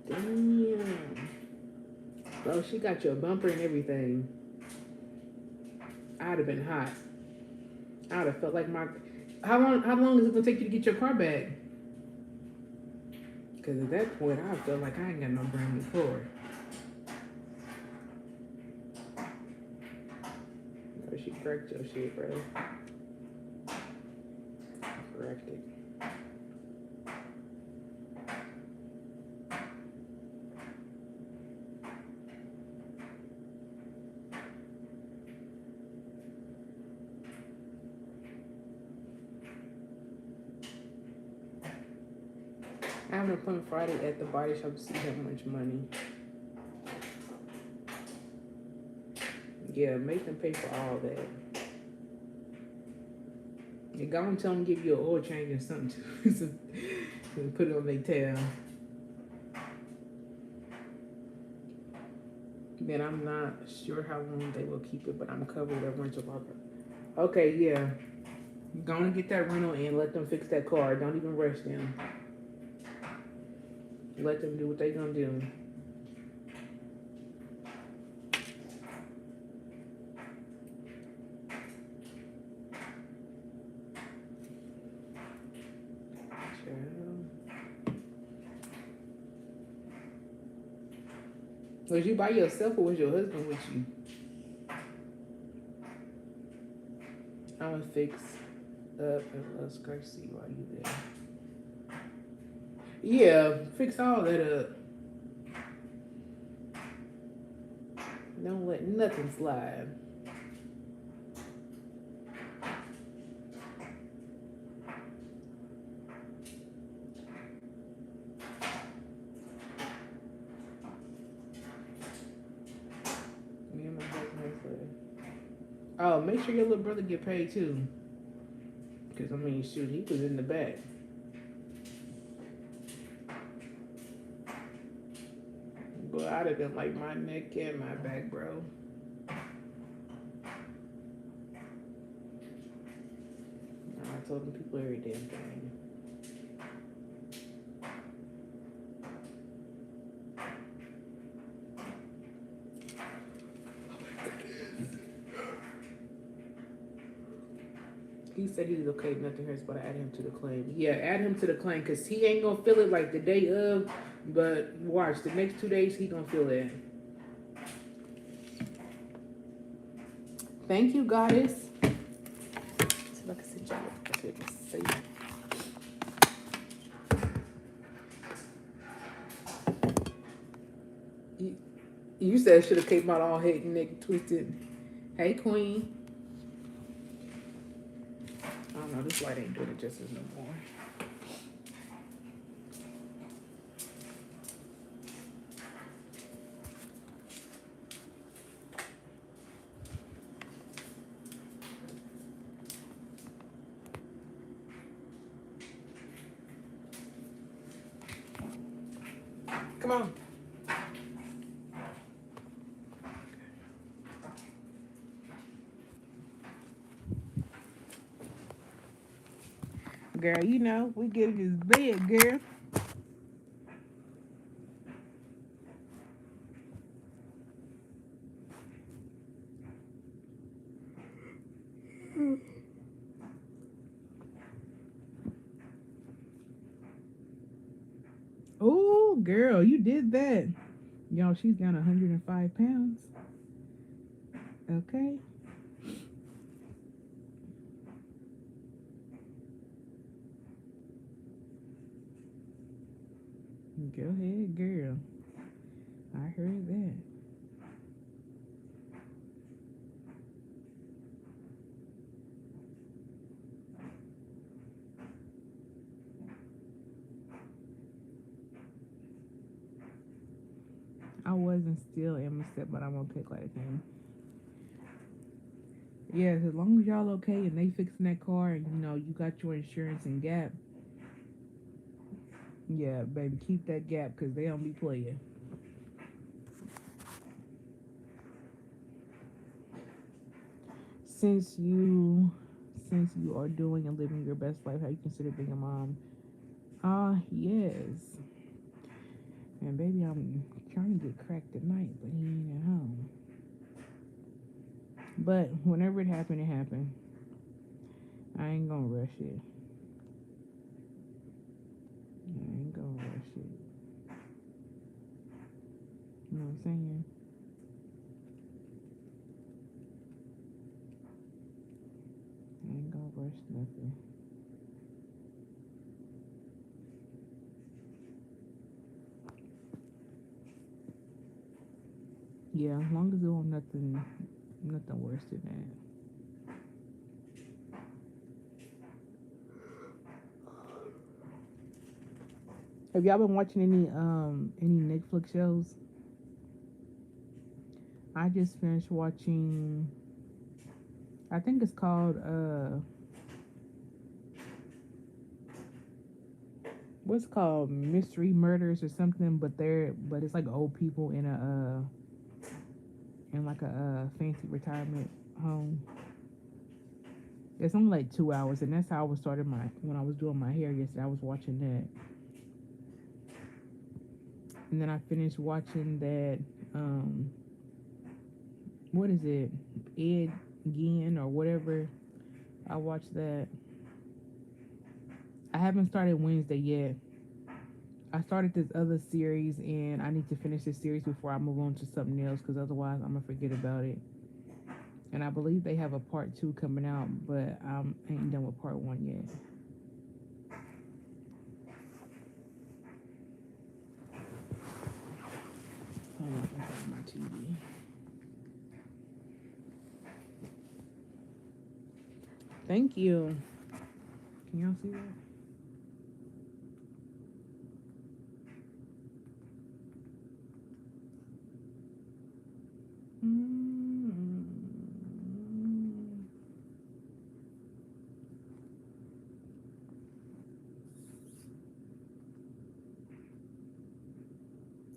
[SPEAKER 1] Damn. Bro, she got your bumper and everything. I'd have been hot. I'd have felt like my... How long is it gonna take you to get your car back? Because at that point, I feel like I ain't got no brand new car. No, she cracked your shit, bro. Correct it. I have an appointment Friday at the body shop to see how much money. Yeah, make them pay for all that. Yeah, go and tell them to give you an oil change or something too. So, put it on their tail. Then I'm not sure how long they will keep it, but I'm covered with rental property. Okay, yeah. Go and get that rental and let them fix that car. Don't even rush them. Let them do what they gonna do. Was you by yourself or was your husband with you? I'm gonna fix up and let's go see while you there. Yeah, fix all that up. Don't let nothing slide. Me and my husband. Oh, make sure your little brother get paid too. Cause I mean, shoot, he was in the back. But I'd have been like my neck and my back, bro. I told them people every damn thing. He said he was okay, nothing hurts, but I add him to the claim. Yeah, add him to the claim, because he ain't going to feel it like the day of, but watch, the next 2 days, he going to feel it. Thank you, goddess. See if I can sit y'all up so you can see. You said I should have came out all head and neck twisted. Hey, queen. I don't know, this light ain't doing it justice no more. Come on. Girl, you know, we get in his bed, girl. Oh, girl, you did that. Y'all, she's down 105 pounds. Okay. Go ahead, girl. I heard that. I wasn't still in my step, but I'm gonna pick like him. Yeah, as long as y'all okay and they fixing that car and you know you got your insurance and gap. Yeah, baby, keep that gap because they don't be playing. Since you are doing and living your best life, how you consider being a mom? Yes. And baby, I'm trying to get cracked tonight, but he ain't at home. But whenever it happened, it happened. I ain't gonna rush it. I ain't gonna rush it. I'm saying. I ain't gonna rush nothing. Yeah, as long as it don't nothing worse than that. Have y'all been watching any Netflix shows? I just finished watching, I think it's called what's called Mystery Murders or something, but it's like old people in like a fancy retirement home. It's only like 2 hours, and that's how I was starting when I was doing my hair yesterday. I was watching that, and then I finished watching that. What is it? Ed Gein or whatever. I watched that. I haven't started Wednesday yet. I started this other series, and I need to finish this series before I move on to something else, because otherwise I'm gonna forget about it. And I believe they have a part 2 coming out, but I ain't done with part 1 yet. Hold on, I got my TV. Thank you. Can y'all see that? Mm-hmm.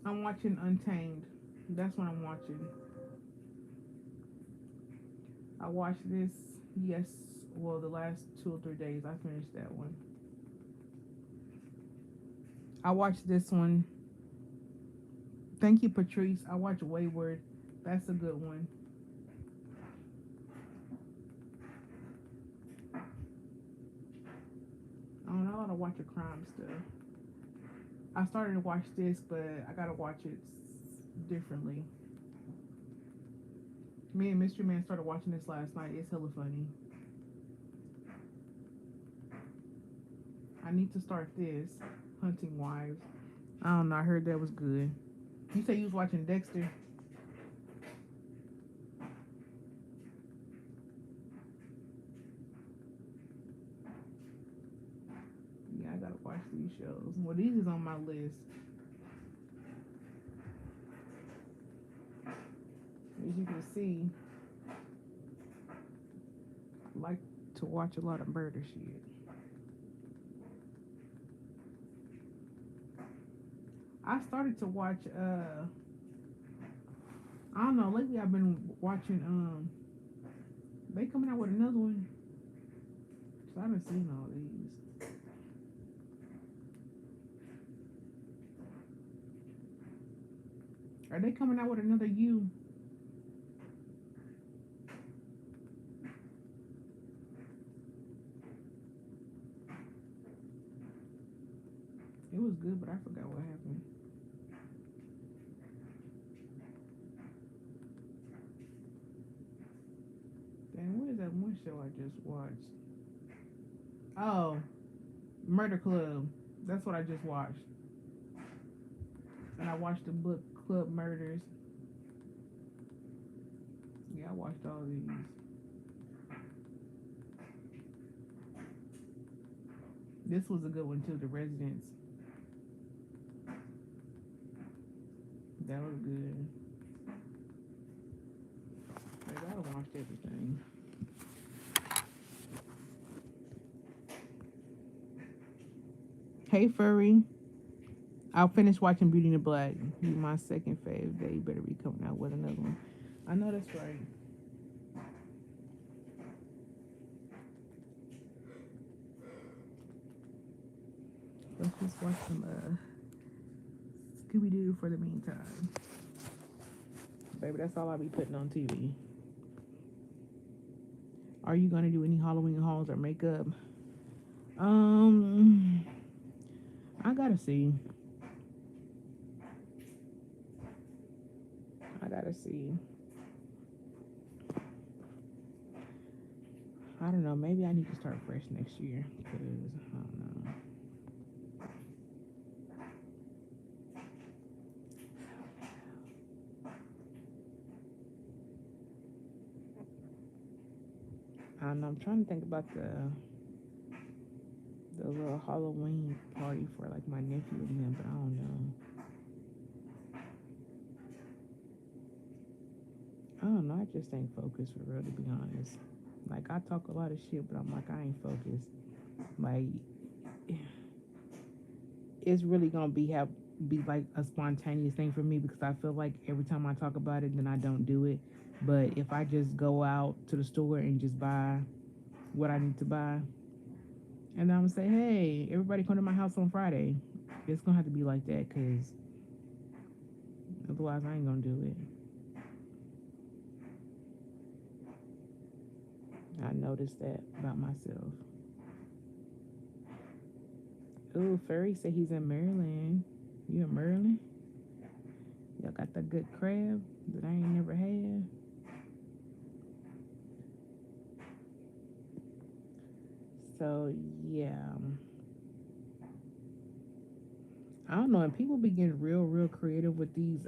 [SPEAKER 1] I'm watching Untamed. That's what I'm watching. I watched this, yes, well, the last 2 or 3 days. I finished that one. I watched this one. Thank you, Patrice. I watched Wayward. That's a good one. I don't know how to watch a crime stuff. I started to watch this, but I gotta watch it differently. Me and Mystery Man started watching this last night. It's hella funny. I need to start this, Hunting Wives. I don't know. I heard that was good. You say you was watching Dexter? Yeah, I gotta watch these shows. Well, these is on my list. As you can see, I like to watch a lot of murder shit. I started to watch I don't know, lately I've been watching they coming out with another one. So I haven't seen all these. Are they coming out with another You? It was good, but I forgot what happened. Dang, what is that one show I just watched? Oh, Murder Club. That's what I just watched. And I watched the book Club Murders. Yeah, I watched all these. This was a good one too, The Residents. That was good. I gotta watch everything. Hey, Furry. I'll finish watching Beauty and the Black. You my second fave. They better be coming out with another one. I know that's right. Let's just watch some Scooby Doo for the meantime. Baby, that's all I'll be putting on TV. Are you gonna do any Halloween hauls or makeup? I gotta see. I gotta see. I don't know. Maybe I need to start fresh next year because I don't know. I don't know. I'm trying to think about the little Halloween party for like my nephew and them, but I don't know. I don't know. I just ain't focused for real, to be honest. Like I talk a lot of shit, but I'm like I ain't focused. Like it's really gonna be like a spontaneous thing for me because I feel like every time I talk about it, then I don't do it. But if I just go out to the store and just buy what I need to buy, and then I'm gonna say, hey, everybody come to my house on Friday. It's gonna have to be like that because otherwise I ain't gonna do it. I noticed that about myself. Ooh, Furry said he's in Maryland. You in Maryland? Y'all got that good crab that I ain't never had. So yeah, I don't know. And people be getting real creative with these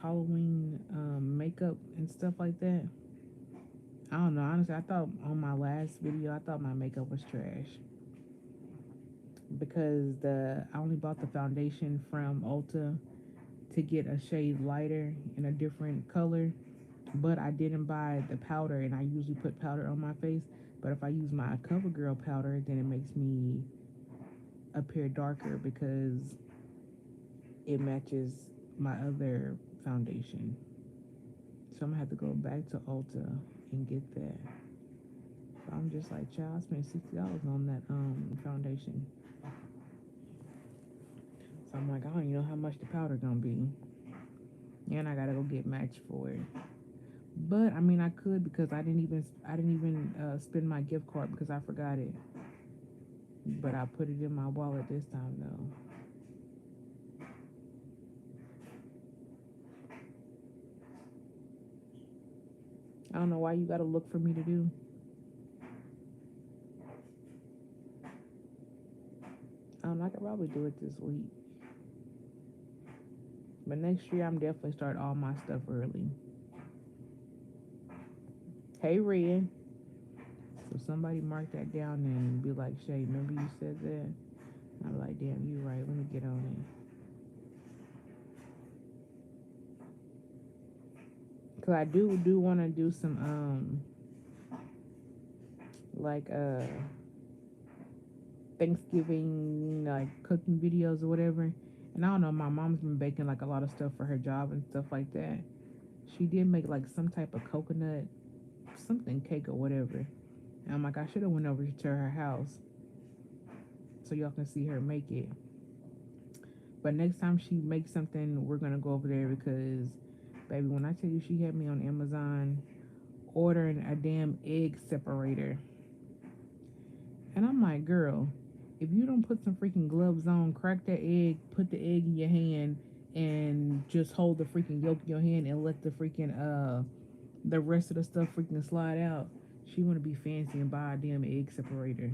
[SPEAKER 1] Halloween makeup and stuff like that. I don't know. Honestly, I thought on my last video, I thought my makeup was trash because the I only bought the foundation from Ulta to get a shade lighter in a different color, but I didn't buy the powder, and I usually put powder on my face. But if I use my CoverGirl powder, then it makes me appear darker because it matches my other foundation. So I'm gonna have to go back to Ulta and get that. So I'm just like, child, I spent $60 on that foundation. So I'm like, I don't even know how much the powder gonna be, and I gotta go get matched for it. But I mean, I could because I didn't even spend my gift card because I forgot it. But I put it in my wallet this time though. I don't know why you gotta look for me to do. I don't know, I could probably do it this week. But next year I'm definitely start all my stuff early. Hey Red. So somebody mark that down and be like, Shay, remember you said that? I'm like, damn, you right. Let me get on it. Cause I do want to do some like Thanksgiving like cooking videos or whatever. And I don't know, my mom's been baking like a lot of stuff for her job and stuff like that. She did make like some type of coconut something cake or whatever. And I'm like, I should have went over to her house so y'all can see her make it. But next time she makes something, we're gonna go over there because, baby, when I tell you she had me on Amazon ordering a damn egg separator, and I'm like, girl, if you don't put some freaking gloves on, crack that egg, put the egg in your hand, and just hold the freaking yolk in your hand and let the rest of the stuff freaking slide out. She wanna be fancy and buy a damn egg separator.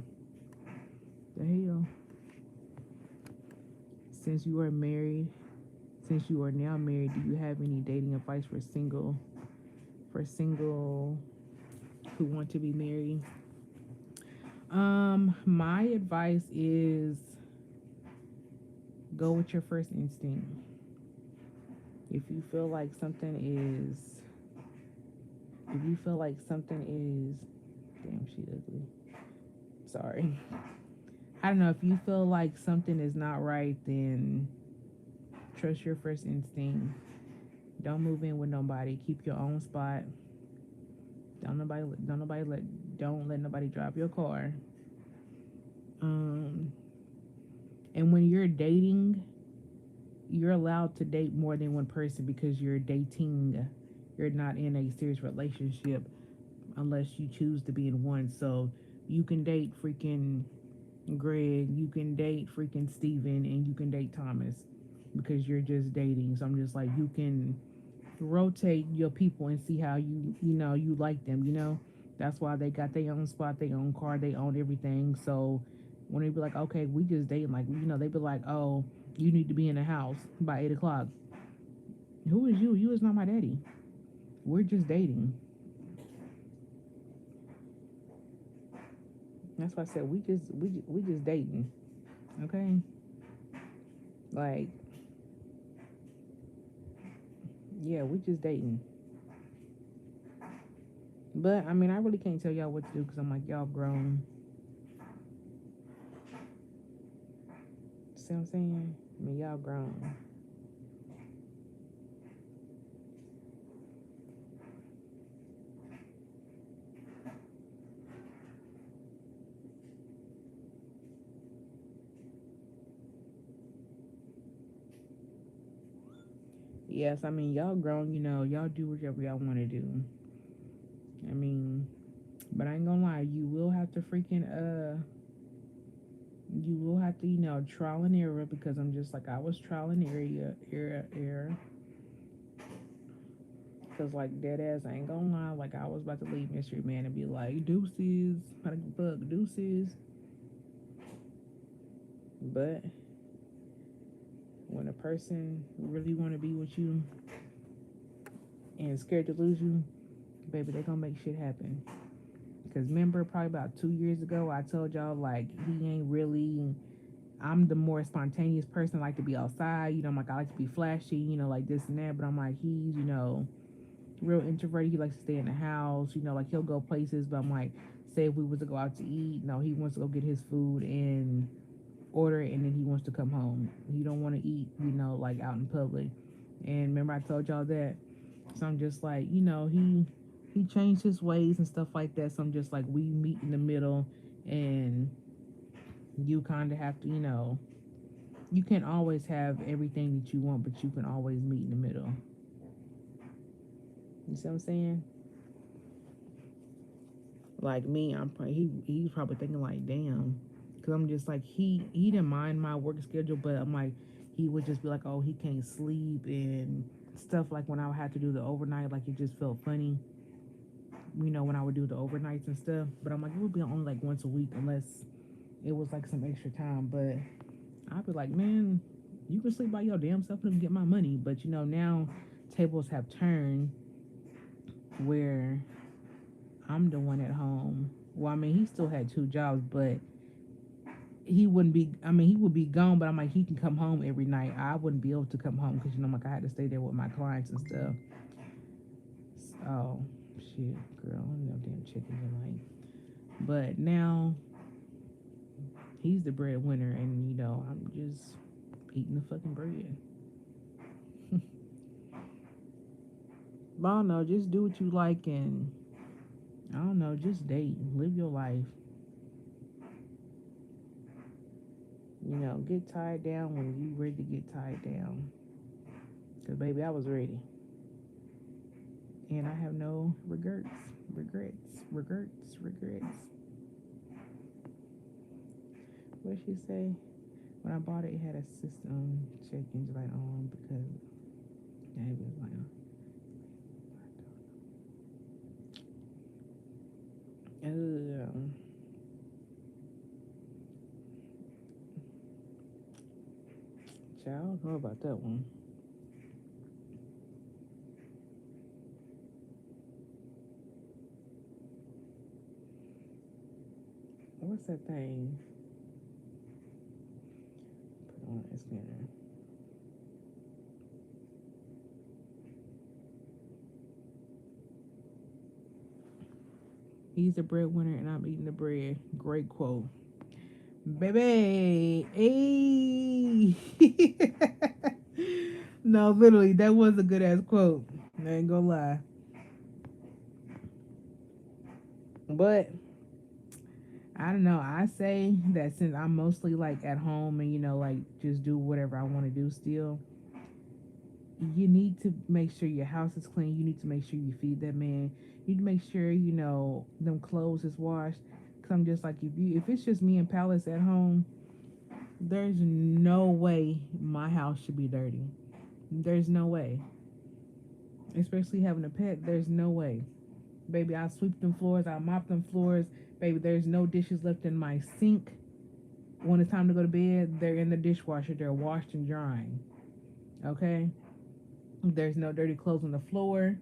[SPEAKER 1] The hell? Since you are married, since you are now married, do you have any dating advice for single who want to be married? My advice is go with your first instinct. If you feel like something is, if you feel like something is, damn, she ugly. Sorry. I don't know. If you feel like something is not right, then trust your first instinct. Don't move in with nobody. Keep your own spot. Don't let nobody drive your car. Um, and when you're dating, you're allowed to date more than one person because you're dating. You're not in a serious relationship unless you choose to be in one. So you can date freaking Greg, you can date freaking Steven, and you can date Thomas. because you're just dating. So I'm just like, you can rotate your people and see how you like them. That's why they got their own spot, their own car, they own everything. So when they be like, okay, we just dating, like, they be like, oh, you need to be in the house by 8 o'clock. Who is you? You is not my daddy. We're just dating. That's why I said we just dating. Okay, like, yeah, we just dating. But I mean, I really can't tell y'all what to do because I'm like, y'all grown. See what I'm saying? I mean, y'all grown. Yes, I mean, y'all grown. Y'all do whatever y'all want to do. I mean, but I ain't gonna lie, you will have to, trial and error because I'm just like I was trial and error. Cause like dead ass, I ain't gonna lie, like I was about to leave Mystery Man and be like deuces, how to fuck deuces. But when a person really want to be with you and scared to lose you, baby, they gonna make shit happen. Cause remember, probably about 2 years ago, I told y'all like he ain't really. I'm the more spontaneous person, like to be outside. I'm like I like to be flashy, like this and that. But I'm like he's, real introverted. He likes to stay in the house. Like he'll go places. But I'm like, say if we was to go out to eat, no, he wants to go get his food and order it, and then he wants to come home. He don't want to eat, like out in public. And remember, I told y'all that. So I'm just like, he changed his ways and stuff like that. So I'm just like, we meet in the middle, and you kind of have to, you can't always have everything that you want, but you can always meet in the middle. You see what I'm saying? Like me, he's probably thinking like, damn, because I'm just like he didn't mind my work schedule, but I'm like he would just be like, oh, he can't sleep and stuff. Like when I would have to do the overnight, like it just felt funny, when I would do the overnights and stuff. But I'm like, it would be only like once a week unless it was like some extra time. But I'd be like, man, you can sleep by your damn self and get my money. But now tables have turned where I'm the one at home. Well, I mean, he still had two jobs, but he wouldn't be. I mean, he would be gone, but I'm like, he can come home every night. I wouldn't be able to come home because I'm like, I had to stay there with my clients and stuff. Oh shit, girl, I don't know damn chicken tonight. But now he's the breadwinner, and I'm just eating the fucking bread. But I don't know, just do what you like, and I don't know, just date, live your life. Get tied down when you ready to get tied down. Cause baby, I was ready, and I have no regrets. What did she say? When I bought it, it had a system check engine light on because it was like, child, I don't know about that one. What's that thing? Put on a scanner. He's the breadwinner and I'm eating the bread. Great quote. Baby. Hey. No, literally, that was a good ass quote. I ain't gonna lie. But I don't know. I say that since I'm mostly like at home and like just do whatever I want to do still, you need to make sure your house is clean. You need to make sure you feed that man. You need to make sure them clothes is washed. Cause I'm just like if it's just me and Palace at home, There's no way my house should be dirty. There's no way. Especially having a pet, there's no way. Baby, I sweep them floors, I mop them floors. Baby, there's no dishes left in my sink. When it's time to go to bed, they're in the dishwasher. They're washed and drying. Okay? There's no dirty clothes on the floor.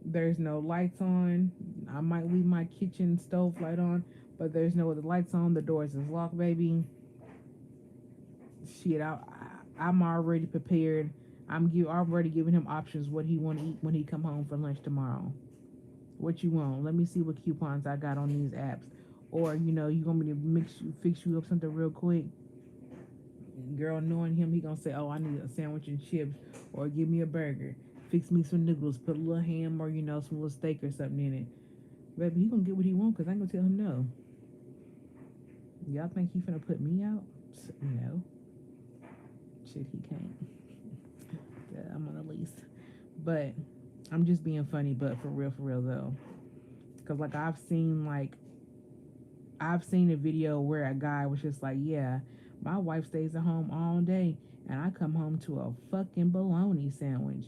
[SPEAKER 1] There's no lights on. I might leave my kitchen stove light on, but there's no other lights on. The doors is locked, baby. Shit, I'm already prepared. I'm already giving him options what he want to eat when he come home for lunch tomorrow. What you want? Let me see what coupons I got on these apps. Or you want me to fix you up something real quick. Girl, knowing him, he gonna say, "Oh, I need a sandwich and chips," or "Give me a burger, fix me some noodles, put a little ham or some little steak or something in it." Baby, he gonna get what he want because I ain't gonna tell him no. Y'all think he finna put me out? No. Shit, he can't. Yeah, I'm on the lease. But I'm just being funny, but for real though. Cause like I've seen a video where a guy was just like, yeah, my wife stays at home all day and I come home to a fucking bologna sandwich.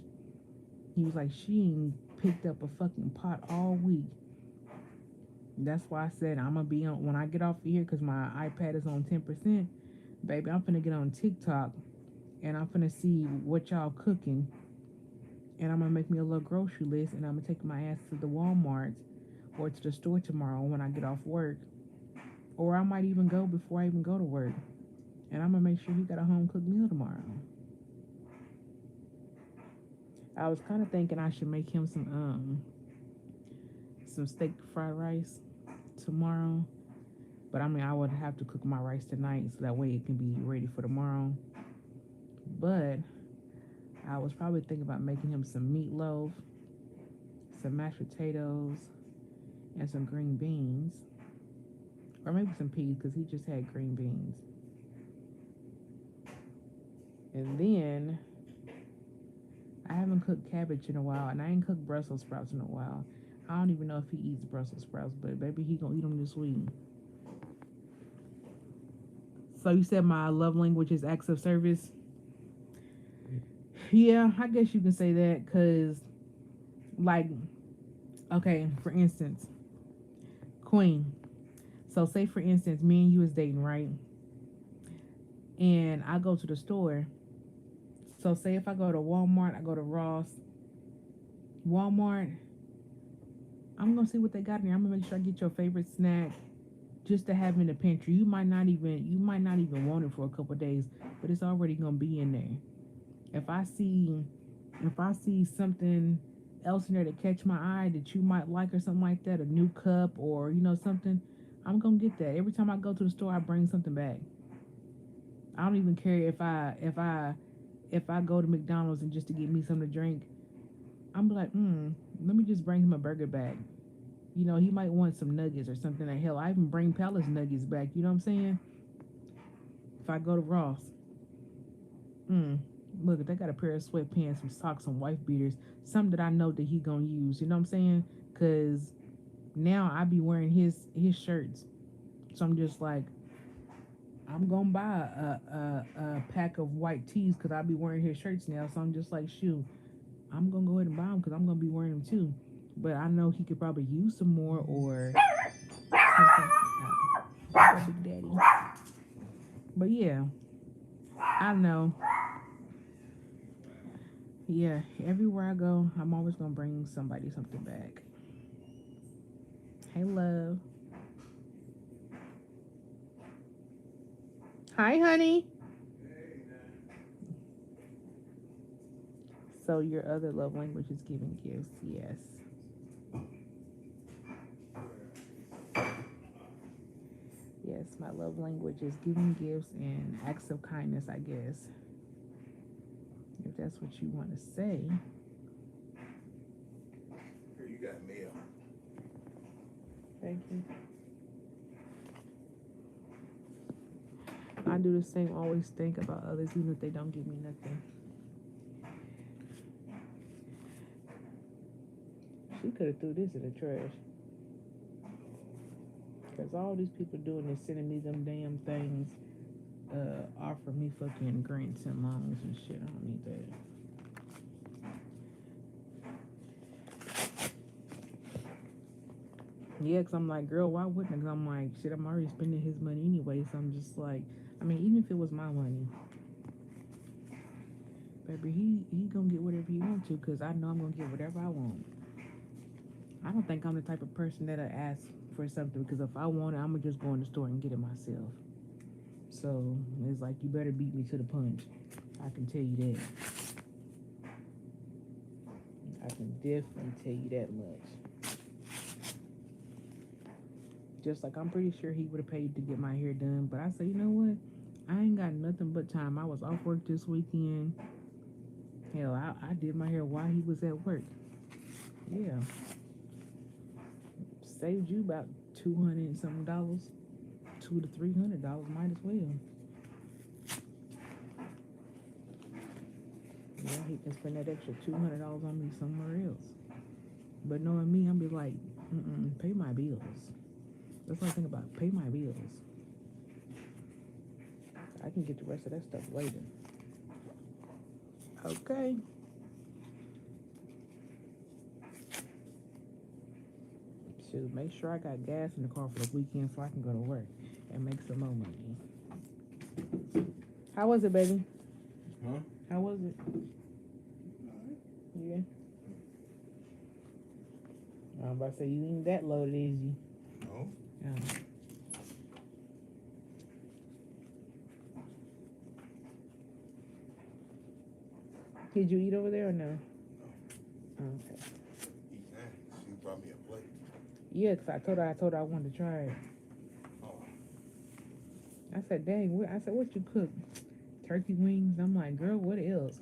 [SPEAKER 1] He was like, she ain't picked up a fucking pot all week. That's why I said I'm gonna be on when I get off of here because my iPad is on 10%. Baby, I'm finna get on TikTok and I'm finna see what y'all cooking. And I'm gonna make me a little grocery list and I'm gonna take my ass to the Walmart or to the store tomorrow when I get off work. Or I might even go before I even go to work. And I'm gonna make sure he got a home cooked meal tomorrow. I was kind of thinking I should make him some steak fried rice tomorrow. But I mean, I would have to cook my rice tonight so that way it can be ready for tomorrow. But I was probably thinking about making him some meatloaf, some mashed potatoes, and some green beans. Or maybe some peas because he just had green beans. And then I haven't cooked cabbage in a while, and I ain't cooked Brussels sprouts in a while. I don't even know if he eats Brussels sprouts, but baby, he gonna eat them this week. So you said my love language is acts of service? Yeah, I guess you can say that because, like, okay, for instance, Queen. So say for instance, me and you is dating, right? And I go to the store. So say if I go to Walmart, I go to Ross, Walmart, I'm gonna see what they got in there. I'm gonna make sure I get your favorite snack just to have in the pantry. You might not even want it for a couple of days, but it's already gonna be in there. If I see something else in there to catch my eye that you might like or something like that, a new cup or something, I'm gonna get that. Every time I go to the store, I bring something back. I don't even care if I go to McDonald's and just to get me something to drink. I'm like, let me just bring him a burger back. He might want some nuggets or something. Like hell, I even bring Palace nuggets back. You know what I'm saying? If I go to Ross, look, they got a pair of sweatpants, some socks, some wife beaters, something that I know that he gonna use. You know what I'm saying? Cause now I be wearing his shirts, so I'm just like, I'm gonna buy a pack of white tees because I be wearing his shirts now. So I'm just like, shoot, I'm gonna go ahead and buy them because I'm gonna be wearing them too. But I know he could probably use some more or something. Big Daddy. But yeah, I know. Yeah, everywhere I go, I'm always gonna bring somebody something back. Hey, love. Hi, honey. So your other love language is giving gifts, yes. Yes, my love language is giving gifts and acts of kindness, I guess. If that's what you want to say.
[SPEAKER 3] Here, you got mail.
[SPEAKER 1] Thank you. I do the same, always think about others, even if they don't give me nothing. She could have threw this in the trash. Because all these people doing is sending me them damn things. offer me fucking grants and loans and shit. I don't need that. Yeah, because I'm like, girl, why wouldn't I? 'Cause I'm like, shit, I'm already spending his money anyway. So I'm just like, I mean, even if it was my money, baby, he gonna get whatever he wants to, because I know I'm gonna get whatever I want. I don't think I'm the type of person that'll ask for something, because if I want it, I'm gonna just go in the store and get it myself. So it's like, you better beat me to the punch. I can tell you that. I can definitely tell you that much. Just like, I'm pretty sure he would have paid to get my hair done, but I said, you know what? I ain't got nothing but time. I was off work this weekend. Hell, I did my hair while he was at work. Yeah. Saved you about $200 and something, $200 to $300, might as well. Yeah, he can spend that extra $200 on me somewhere else. But knowing me, I'll be like, pay my bills. That's what I think about. Pay my bills. I can get the rest of that stuff later. Okay. So make sure I got gas in the car for the weekend so I can go to work and make some more money. How was it, baby?
[SPEAKER 3] Huh?
[SPEAKER 1] How was it? Yeah. I'm about to say, you ain't that loaded, is you?
[SPEAKER 3] No.
[SPEAKER 1] Yeah. Did you eat over there or no?
[SPEAKER 3] No.
[SPEAKER 1] Okay.
[SPEAKER 3] Eat that. She brought me a plate.
[SPEAKER 1] Yeah, because I told her I wanted to try it.
[SPEAKER 3] Oh.
[SPEAKER 1] I said, dang, what you cook? Turkey wings? I'm like, girl, what else?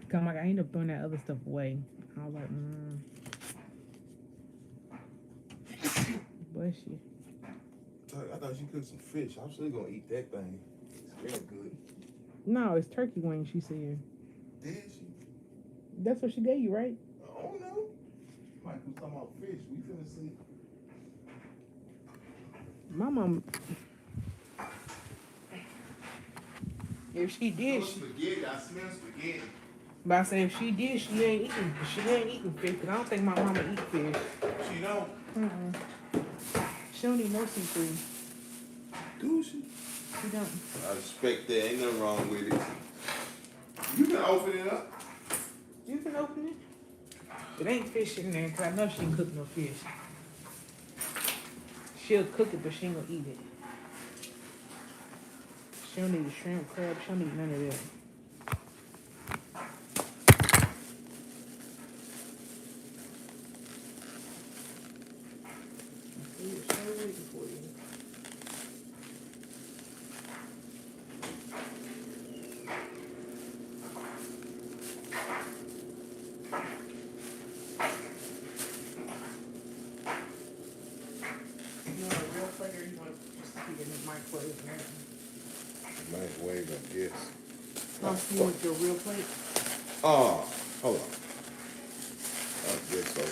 [SPEAKER 1] Cause I'm like, I ended up throwing that other stuff away. I was like, bless you.
[SPEAKER 3] I thought she cooked some fish. I'm still gonna eat that thing. It's real good.
[SPEAKER 1] No, it's turkey wings, she said.
[SPEAKER 3] Did she?
[SPEAKER 1] That's what she gave you, right?
[SPEAKER 3] I don't know. Mike was talking about fish. We finna see.
[SPEAKER 1] My mom. If she did,
[SPEAKER 3] Spaghetti. I smell spaghetti.
[SPEAKER 1] but I said if she did, she ain't eating fish. Cause I don't think my mama eat fish.
[SPEAKER 3] She don't.
[SPEAKER 1] She don't eat no seafood.
[SPEAKER 3] Do she?
[SPEAKER 1] She don't.
[SPEAKER 3] I respect that. Ain't nothing wrong with it. You can open it up.
[SPEAKER 1] You can open it. It ain't fish in there, cause I know she ain't cook no fish. She'll cook it, but she ain't gonna eat it. She don't need shrimp, crab. She don't need none of that. Waiting for you. You want a real plate or you want to just keep it in the microwave?
[SPEAKER 3] Microwave, I guess.
[SPEAKER 1] I'll see you with your real plate.
[SPEAKER 3] Oh, hold on. I guess so.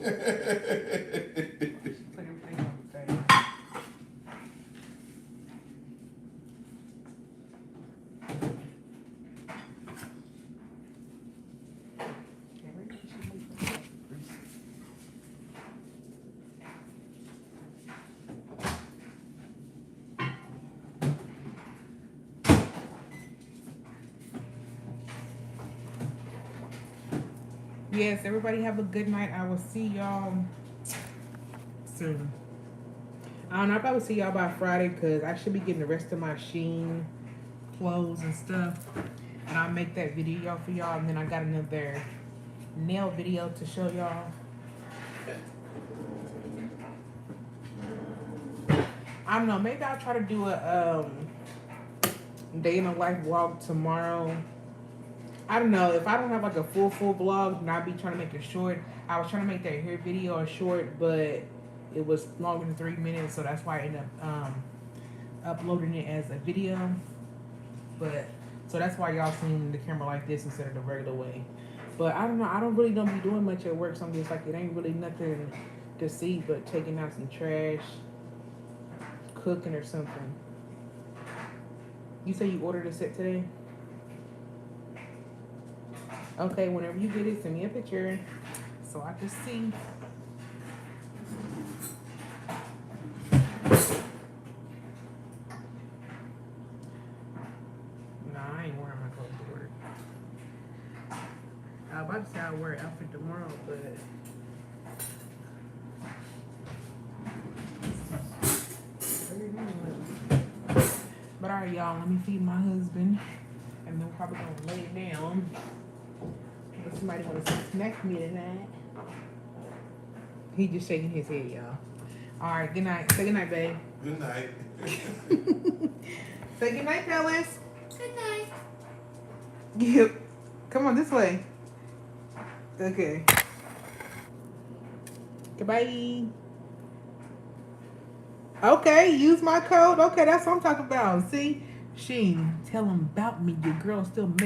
[SPEAKER 1] Put everything on the table. Yes, everybody have a good night. I will see y'all soon. I don't know, I'll probably see y'all by Friday because I should be getting the rest of my Shein clothes and stuff. And I'll make that video for y'all. And then I got another nail video to show y'all. I don't know, maybe I'll try to do a day in the life vlog tomorrow. I don't know. If I don't have like a full vlog, then I'll be trying to make it short. I was trying to make that hair video a short, but it was longer than 3 minutes, so that's why I ended up uploading it as a video. But so that's why y'all seeing the camera like this instead of the regular way. But I don't know. I don't really don't be doing much at work, so I'm just like, it ain't really nothing to see but taking out some trash, cooking or something. You say you ordered a set today? Okay, whenever you get it, send me a picture so I can see. Nah, I ain't wearing my clothes to work. I was about to say I'll wear an outfit tomorrow, but alright, y'all, let me feed my husband, and then we're probably gonna lay it down. If somebody wanna snack me tonight. He just shaking his head, y'all. Alright, good night. Say good night, babe.
[SPEAKER 3] Good night.
[SPEAKER 1] Say good night, fellas.
[SPEAKER 2] Good night.
[SPEAKER 1] Yep. Come on, this way. Okay. Goodbye. Okay, use my code. Okay, that's what I'm talking about. See? Sheen, tell him about me. Your girl still